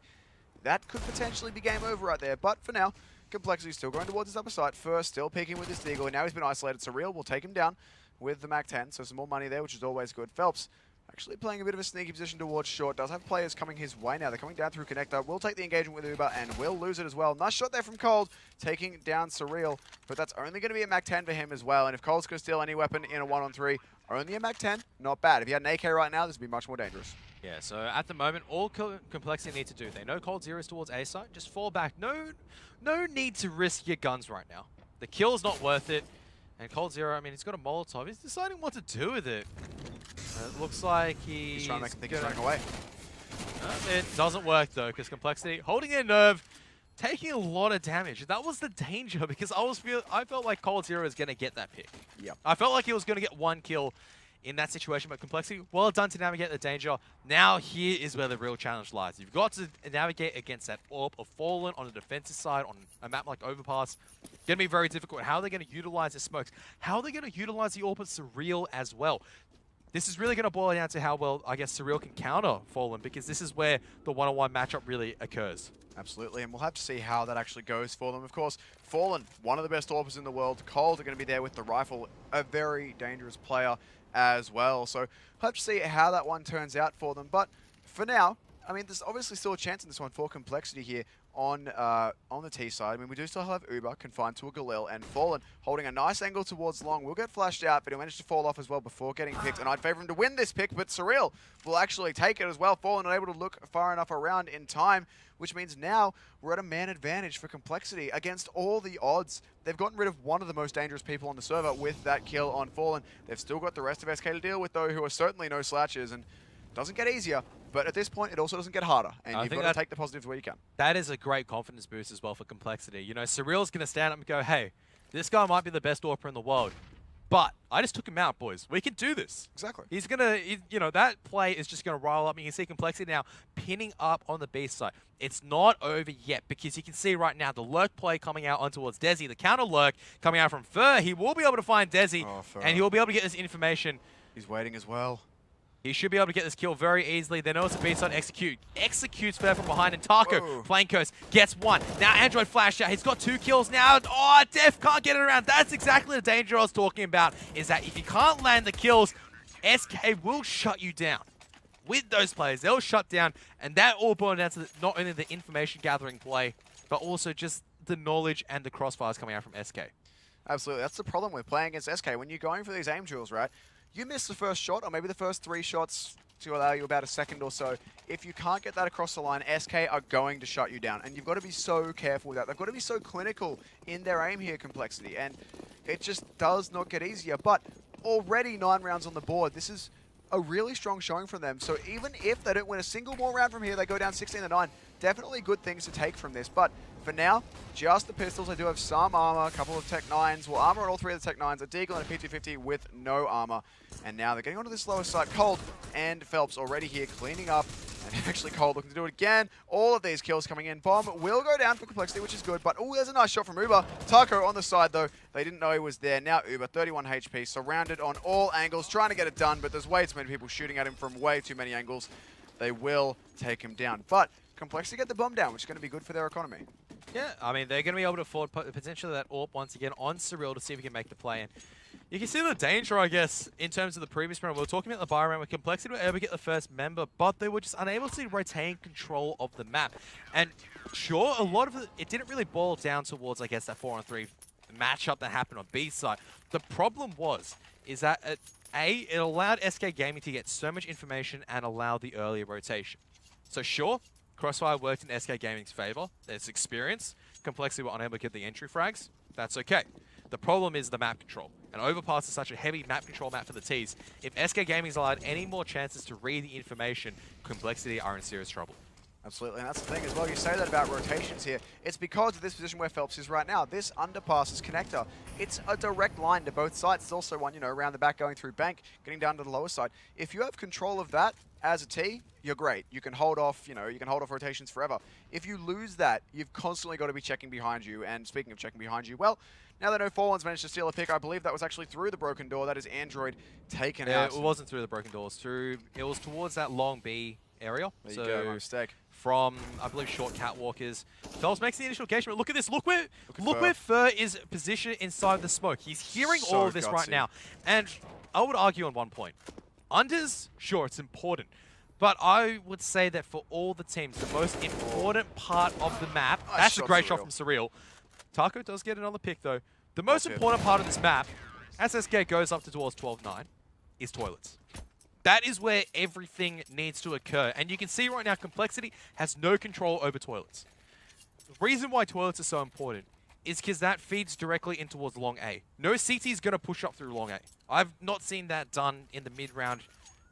That could potentially be game over right there. But for now, Complexity still going towards his upper side. First, still peeking with his deagle. And now he's been isolated. Surreal will take him down with the Mac 10. So some more money there, which is always good. Phelps actually playing a bit of a sneaky position towards short. Does have players coming his way now. They're coming down through connector. Will take the engagement with Uber and will lose it as well. Nice shot there from Cold, taking down Surreal. But that's only going to be a Mac 10 for him as well. And if Cold's going to steal any weapon in a 1-on-3, only a Mac 10, not bad. If he had an AK right now, this would be much more dangerous. Yeah, so at the moment, all Complexity need to do, they know cold0 is towards A site, just fall back. No need to risk your guns right now. The kill's not worth it. And cold0, I mean, he's got a Molotov. He's deciding what to do with it. It looks like he's trying to make him think he's running away. It doesn't work, though, because Complexity holding their nerve, taking a lot of damage. That was the danger, because I felt like cold0 was going to get that pick. Yep. I felt like he was going to get 1 kill in that situation, but Complexity, well done to navigate the danger. Now here is where the real challenge lies. You've got to navigate against that AWP of Fallen on the defensive side on a map like Overpass. Going to be very difficult. How are they going to utilize the smokes? How are they going to utilize the AWP at Surreal as well? This is really going to boil down to how well, I guess, Surreal can counter Fallen, because this is where the one-on-one matchup really occurs. Absolutely, and we'll have to see how that actually goes for them. Of course, Fallen, one of the best AWPers in the world. coL are going to be there with the rifle, a very dangerous player as well. So hope to see how that one turns out for them. But for now, I mean, there's obviously still a chance in this one for Complexity here on the T side. I mean, we do still have Uber confined to a coL, and Fallen holding a nice angle towards Long. Will get flashed out, but he'll manage to fall off as well before getting picked. And I'd favor him to win this pick, but Surreal will actually take it as well. Fallen not able to look far enough around in time, which means now we're at a man advantage for Complexity against all the odds. They've gotten rid of one of the most dangerous people on the server with that kill on Fallen. They've still got the rest of SK to deal with, though, who are certainly no slouches, and doesn't get easier. But at this point, it also doesn't get harder, and you've got to take the positives where you can. That is a great confidence boost as well for Complexity. You know, Surreal's going to stand up and go, hey, this guy might be the best AWPer in the world, but I just took him out, boys. We can do this. Exactly. He's going to, you know, that play is just going to roll up. You can see Complexity now pinning up on the B side. It's not over yet, because you can see right now the lurk play coming out on towards Desi. The counter lurk coming out from Fur. He will be able to find Desi, and he will be able to get this information. He's waiting as well. He should be able to get this kill very easily. They know it's a B-side execute. Executes Fair from behind, and Taco, Flame Coast, gets one. Now Android flash out. He's got 2 kills now. Oh, Def can't get it around. That's exactly the danger I was talking about, is that if you can't land the kills, SK will shut you down. With those players, they'll shut down, and that all boils down to not only the information gathering play, but also just the knowledge and the crossfires coming out from SK. Absolutely. That's the problem with playing against SK. When you're going for these aim duels, right? You miss the first shot, or maybe the first 3 shots to allow you about a second or so. If you can't get that across the line, SK are going to shut you down. And you've got to be so careful with that. They've got to be so clinical in their aim here, Complexity. And it just does not get easier. But already 9 rounds on the board. This is a really strong showing from them. So even if they don't win a single more round from here, they go down 16-9. Definitely good things to take from this. But for now, just the pistols. I do have some armor, a couple of Tech 9s. Well, armor on all 3 of the Tech 9s, a Deagle and a P250 with no armor. And now they're getting onto this lower side. coL and Phelps already here cleaning up. And actually coL looking to do it again. All of these kills coming in. Bomb will go down for Complexity, which is good. But, oh, there's a nice shot from Uber. Taco on the side, though. They didn't know he was there. Now Uber, 31 HP, surrounded on all angles, trying to get it done. But there's way too many people shooting at him from way too many angles. They will take him down. But Complexity get the bomb down, which is going to be good for their economy. Yeah, I mean, they're going to be able to afford potentially that AWP once again on Surreal to see if we can make the play. And you can see the danger, I guess, in terms of the previous round. We were talking about the buy round where Complexity were able to get the first member, but they were just unable to retain control of the map. And sure, a lot of it didn't really boil down towards, I guess, that 4-on-3 matchup that happened on B side. The problem is that, it allowed SK Gaming to get so much information and allow the earlier rotation. So sure, Crossfire worked in SK Gaming's favor. There's experience. Complexity were unable to get the entry frags. That's okay. The problem is the map control. And Overpass is such a heavy map control map for the Ts. If SK Gaming's allowed any more chances to read the information, Complexity are in serious trouble. Absolutely, and that's the thing as well. You say that about rotations here. It's because of this position where Phelps is right now. This underpass, this connector, it's a direct line to both sides. It's also one, you know, around the back going through bank, getting down to the lower side. If you have control of that as a T, you're great. You can hold off, you know, you can hold off rotations forever. If you lose that, you've constantly got to be checking behind you. And speaking of checking behind you, well, now they know Fallen's managed to steal a pick. I believe that was actually through the broken door. That is Android taken out. It wasn't through the broken door. It was towards that long B area. There you go, my mistake. From, I believe, short catwalkers. Phelps makes the initial engagement. Look at this. Look where Fur is positioned inside the smoke. He's hearing all of this right now. And I would argue on one point. Unders, sure, it's important. But I would say that for all the teams, the most important part of the map, that's a great shot from Surreal. Taco does get another pick, though. The most important part of this map, as SK goes up towards 12-9, is toilets. That is where everything needs to occur. And you can see right now, Complexity has no control over toilets. The reason why toilets are so important is because that feeds directly in towards long A. No CT is going to push up through long A. I've not seen that done in the mid-round,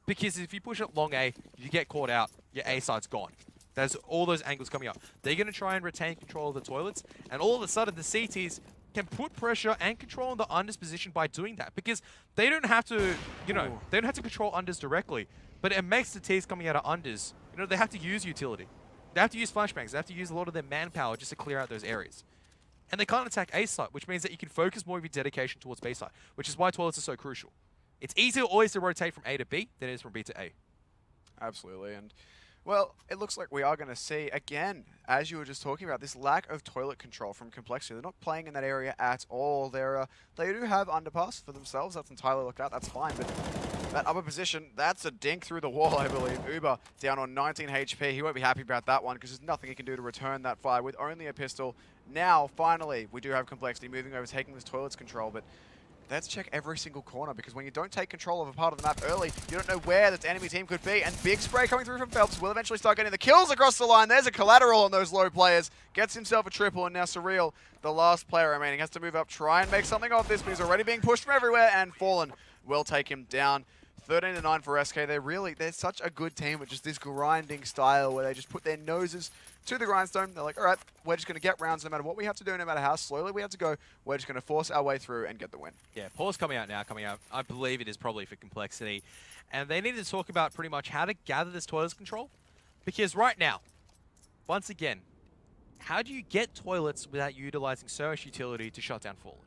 because if you push up long A, you get caught out, your A side's gone. There's all those angles coming up. They're going to try and retain control of the toilets, and all of a sudden the CTs, can put pressure and control on the unders position by doing that, because they don't have to, you know, they don't have to control unders directly, but it makes the T's coming out of unders, you know, they have to use utility. They have to use flashbangs. They have to use a lot of their manpower just to clear out those areas. And they can't attack A site, which means that you can focus more of your dedication towards B site, which is why toilets are so crucial. It's easier always to rotate from A to B than it is from B to A. Absolutely. And, well, it looks like we are going to see, again, as you were just talking about, this lack of toilet control from Complexity. They're not playing in that area at all. They do have underpass for themselves. That's entirely looked at. That's fine. But that upper position, that's a dink through the wall, I believe. Uber down on 19 HP. He won't be happy about that one because there's nothing he can do to return that fire with only a pistol. Now, finally, we do have Complexity moving over, taking this toilets control, but they have to check every single corner, because when you don't take control of a part of the map early, you don't know where this enemy team could be, and big spray coming through from Phelps will eventually start getting the kills across the line. There's a collateral on those low players. Gets himself a triple, and now Surreal, the last player remaining, has to move up, try and make something of this, but he's already being pushed from everywhere, and Fallen will take him down. 13-9 for SK. They're such a good team with just this grinding style where they just put their noses to the grindstone. They're like, all right, we're just going to get rounds no matter what we have to do, no matter how slowly we have to go. We're just going to force our way through and get the win. Yeah, pause coming out now, I believe it is probably for Complexity. And they need to talk about pretty much how to gather this toilets control. Because right now, once again, how do you get toilets without utilizing so much utility to shut down Fallen?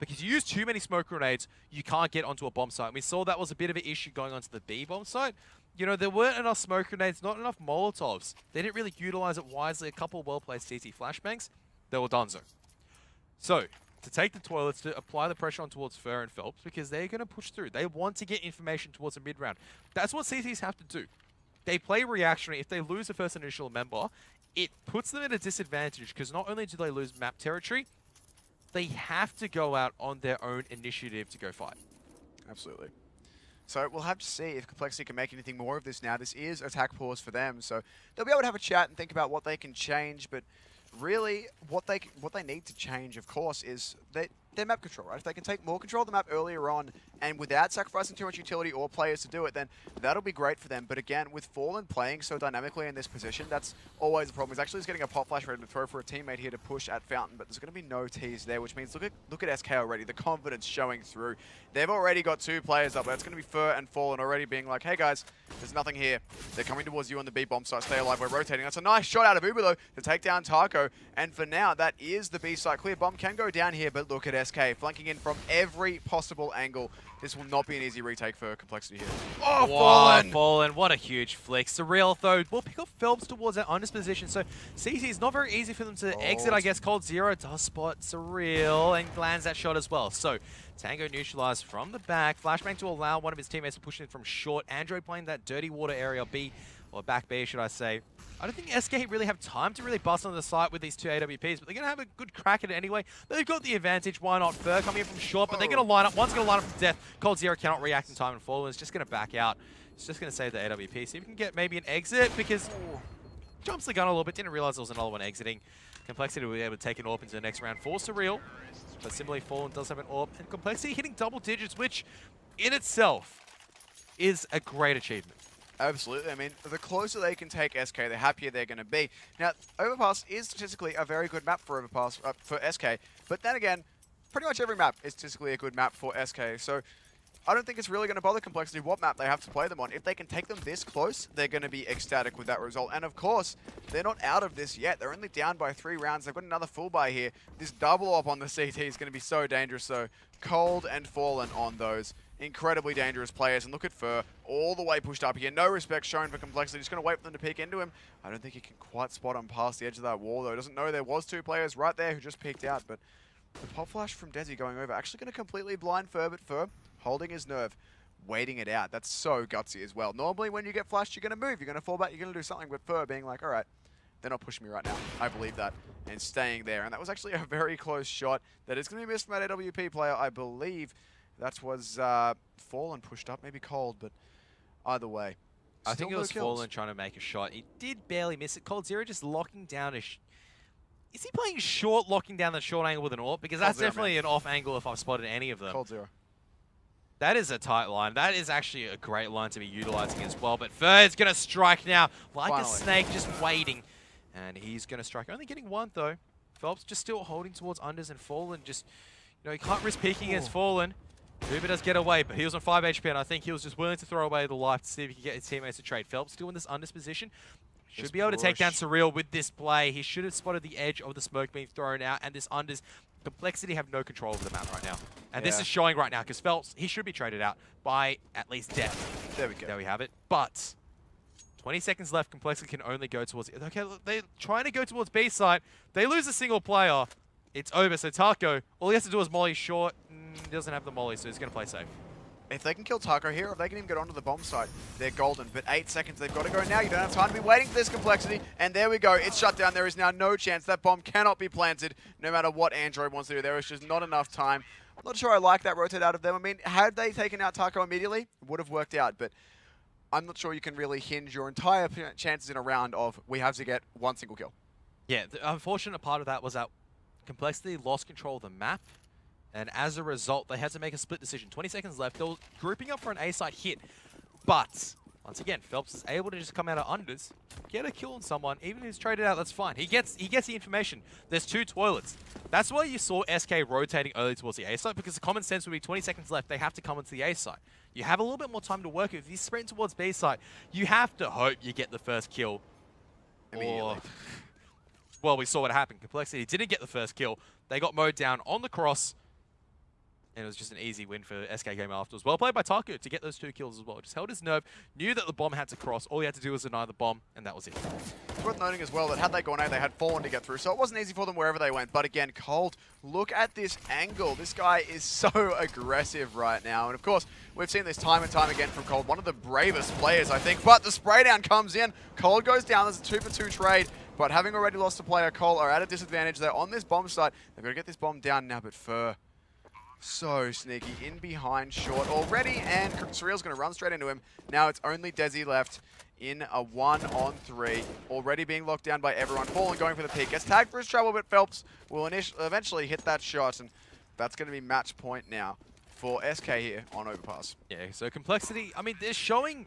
Because you use too many smoke grenades, you can't get onto a bomb site. And we saw that was a bit of an issue going onto the B bomb site. You know, there weren't enough smoke grenades, not enough Molotovs. They didn't really utilize it wisely. A couple of well-placed CT flashbangs, they were donezo. So, to take the toilets, to apply the pressure on towards Fur and Phelps, because they're going to push through. They want to get information towards the mid-round. That's what CTs have to do. They play reactionary. If they lose the first initial member, it puts them at a disadvantage, because not only do they lose map territory, they have to go out on their own initiative to go fight. Absolutely. So we'll have to see if Complexity can make anything more of this now. This is attack pause for them, so they'll be able to have a chat and think about what they can change, but really what they need to change, of course, is their map control, right? If they can take more control of the map earlier on and without sacrificing too much utility or players to do it, then that'll be great for them. But again, with Fallen playing so dynamically in this position, that's always a problem. He's actually just getting a pop flash ready to throw for a teammate here to push at Fountain, but there's going to be no T's there, which means look at SK already, the confidence showing through. They've already got 2 players up. That's going to be Fur and Fallen already being like, hey guys, there's nothing here. They're coming towards you on the B bomb site. Stay alive, we're rotating. That's a nice shot out of Uber though to take down Taco. And for now, that is the B site clear. Bomb can go down here, but look at SK flanking in from every possible angle. This will not be an easy retake for Complexity here. Oh, Fallen! Fallen, what a huge flick. Surreal, though, will pick up Phelps towards that unders position, so CT is not very easy for them to exit, I guess. cold0 does spot Surreal and lands that shot as well. So, Tango neutralized from the back. Flashbang to allow one of his teammates to push in from short. Android playing that dirty water area B, or back B, should I say. I don't think SK really have time to really bust on the site with these 2 AWPs, but they're going to have a good crack at it anyway. They've got the advantage, why not? Fur coming in from short, but they're going to line up. One's going to line up from death. cold0 cannot react in time and Fallen is just going to back out. It's just going to save the AWP. See if we can get maybe an exit, because jumps the gun a little bit. Didn't realize there was another one exiting. Complexity will be able to take an AWP into the next round for Surreal. But similarly, Fallen does have an AWP. And Complexity hitting double digits, which in itself is a great achievement. Absolutely. I mean, the closer they can take SK, the happier they're going to be. Now, Overpass is statistically a very good map for Overpass, for SK, but then again, pretty much every map is statistically a good map for SK, so I don't think it's really going to bother Complexity what map they have to play them on. If they can take them this close, they're going to be ecstatic with that result. And of course, they're not out of this yet. They're only down by 3 rounds. They've got another full buy here. This double up on the CT is going to be so dangerous. So, Cold and Fallen on those. Incredibly dangerous players. And look at Fur, all the way pushed up here. No respect shown for Complexity. Just going to wait for them to peek into him. I don't think he can quite spot him past the edge of that wall, though. Doesn't know there was 2 players right there who just peeked out. But the pop flash from Desi going over, actually going to completely blind Fur, but Fur holding his nerve, waiting it out. That's so gutsy as well. Normally when you get flashed, you're going to move. You're going to fall back. You're going to do something. But Fur being like, all right, they're not pushing me right now. I believe that. And staying there. And that was actually a very close shot that is going to be missed from that AWP player, I believe. That was Fallen pushed up, maybe Cold, but either way. I think it was Fallen trying to make a shot. He did barely miss it. cold0 just locking down a... Is he playing short, locking down the short angle with an AWP? Because that's definitely an off angle if I've spotted any of them. cold0. That is a tight line. That is actually a great line to be utilizing as well. But Fur is going to strike now, like a snake, just waiting. And he's going to strike. Only getting 1, though. Phelps just still holding towards unders and Fallen. Just, you know, he can't risk peeking against Fallen. Uber does get away, but he was on 5 HP, and I think he was just willing to throw away the life to see if he could get his teammates to trade. Phelps still in this unders position. Should be able to take down Surreal with this play. He should have spotted the edge of the smoke being thrown out, and this unders Complexity have no control over the map right now. And this is showing right now, because Phelps, he should be traded out by at least death. There we go. There we have it. But 20 seconds left, Complexity can only go towards... Okay, look, they're trying to go towards B side. They lose a single player. It's over. So Taco, all he has to do is molly short. Doesn't have the molly, so he's going to play safe. If they can kill Taco here, if they can even get onto the bomb site, they're golden. But 8 seconds, they've got to go now. You don't have time to be waiting for this Complexity. And there we go. It's shut down. There is now no chance. That bomb cannot be planted, no matter what Android wants to do. There is just not enough time. I'm not sure I like that rotate out of them. I mean, had they taken out Taco immediately, it would have worked out. But I'm not sure you can really hinge your entire chances in a round of we have to get one single kill. Yeah, the unfortunate part of that was that Complexity lost control of the map. And as a result, they had to make a split decision. 20 seconds left. They were grouping up for an A-side hit. But, once again, Phelps is able to just come out of unders, get a kill on someone. Even if he's traded out, that's fine. He gets the information. There's 2 toilets. That's why you saw SK rotating early towards the A-side, because the common sense would be 20 seconds left, they have to come into the A-side. You have a little bit more time to work with. If you sprint towards B-side, you have to hope you get the first kill. Immediately. Well, we saw what happened. Complexity didn't get the first kill. They got mowed down on the cross. And it was just an easy win for SK Game afterwards. Well played by Taku to get those 2 kills as well. Just held his nerve, knew that the bomb had to cross. All he had to do was deny the bomb, and that was it. It's worth noting as well that had they gone A, they had Fallen to get through, so it wasn't easy for them wherever they went. But again, cold, look at this angle. This guy is so aggressive right now. And of course, we've seen this time and time again from cold. One of the bravest players, I think. But the spray down comes in. cold goes down. There's a 2-for-2 trade. But having already lost a player, cold are at a disadvantage. They're on this bomb site. They've got to get this bomb down now, but Fur... so sneaky, in behind short already, and Surreal's going to run straight into him. Now it's only Desi left in a 1-on-3, already being locked down by everyone. Fallen going for the peak, gets tagged for his trouble, but Phelps will eventually hit that shot, and that's going to be match point now for SK here on Overpass. Yeah, so Complexity, I mean, they're showing,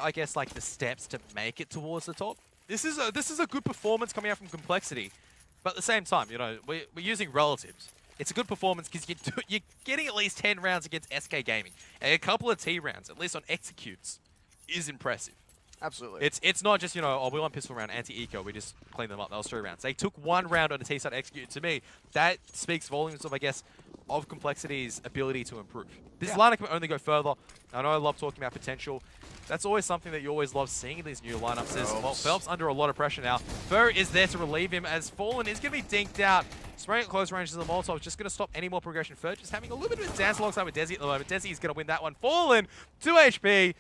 I guess, like the steps to make it towards the top. This is a good performance coming out from Complexity. But at the same time, you know, we're using relatives. It's a good performance because you're getting at least 10 rounds against SK Gaming. And a couple of T rounds, at least on executes, is impressive. Absolutely. It's not just, you know, oh, we won pistol round, anti-eco, we just cleaned them up. That was 3 rounds. They took 1 round on a T-side execute. To me, that speaks volumes of, I guess, of Complexity's ability to improve. This lineup can only go further. I know I love talking about potential. That's always something that you always love seeing in these new lineups. Is, well, Phelps under a lot of pressure now. Fur is there to relieve him as Fallen is going to be dinked out. Spraying at close range to the Molotov, just going to stop any more progression. Fur just having a little bit of a dance alongside with Desi at the moment. Desi is going to win that one. Fallen, 2 HP.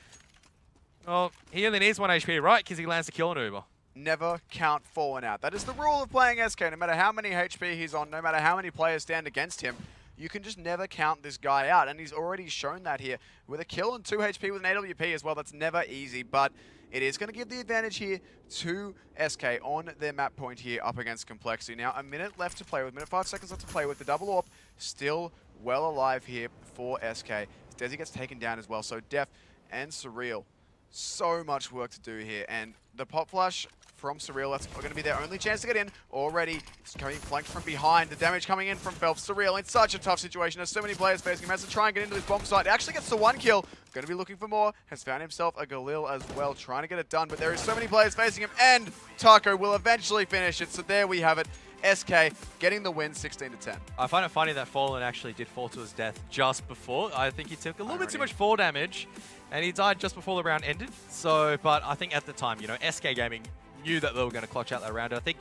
Well, he only needs 1 HP, right? Because he lands the kill on Uber. Never count Fallen out. That is the rule of playing SK. No matter how many HP he's on, no matter how many players stand against him, you can just never count this guy out. And he's already shown that here with a kill and 2 HP with an AWP as well. That's never easy, but it is going to give the advantage here to SK on their map point here up against Complexity. Now, a minute left to play with, 5 seconds left to play with. The double AWP still well alive here for SK. Desi gets taken down as well, so Def and Surreal. So much work to do here, and the pop flash from Surreal, that's going to be their only chance to get in. Already, it's coming flanked from behind. The damage coming in from Phelps. Surreal in such a tough situation. There's so many players facing him. Has to try and get into this bomb site. Actually gets the 1 kill. Going to be looking for more. Has found himself a Galil as well, trying to get it done. But there is so many players facing him, and Taco will eventually finish it. So there we have it. SK getting the win, 16-10. I find it funny that Fallen actually did fall to his death just before. I think he took a little bit too much fall damage, and he died just before the round ended. So, but I think at the time, you know, SK Gaming knew that they were going to clutch out that round. I think,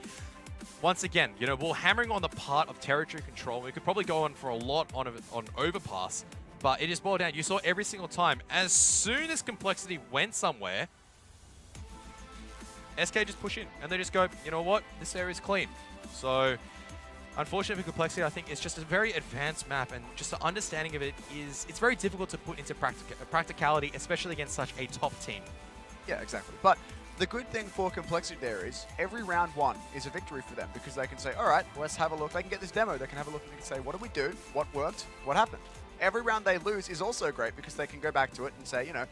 once again, you know, we're hammering on the part of territory control. We could probably go on for a lot on Overpass, but it just boiled down. You saw every single time, as soon as Complexity went somewhere, SK just push in, and they just go, you know what, this area is clean. So, unfortunately for Complexity, I think it's just a very advanced map, and just the understanding of it is, it's very difficult to put into practicality, especially against such a top team. Yeah, exactly. But the good thing for Complexity there is every round 1 is a victory for them, because they can say, all right, let's have a look. They can get this demo. They can have a look and they can say, what did we do? What worked? What happened? Every round they lose is also great, because they can go back to it and say, you know,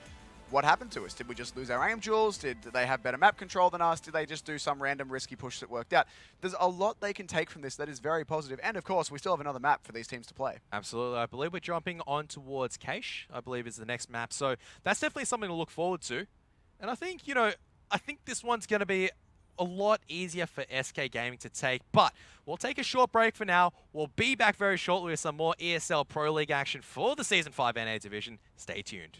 what happened to us? Did we just lose our aim jewels? Did they have better map control than us? Did they just do some random risky push that worked out? There's a lot they can take from this that is very positive. And of course, we still have another map for these teams to play. Absolutely. I believe we're jumping on towards Cache, I believe is the next map. So that's definitely something to look forward to. And I think, you know, I think this one's going to be a lot easier for SK Gaming to take. But we'll take a short break for now. We'll be back very shortly with some more ESL Pro League action for the Season 5 NA Division. Stay tuned.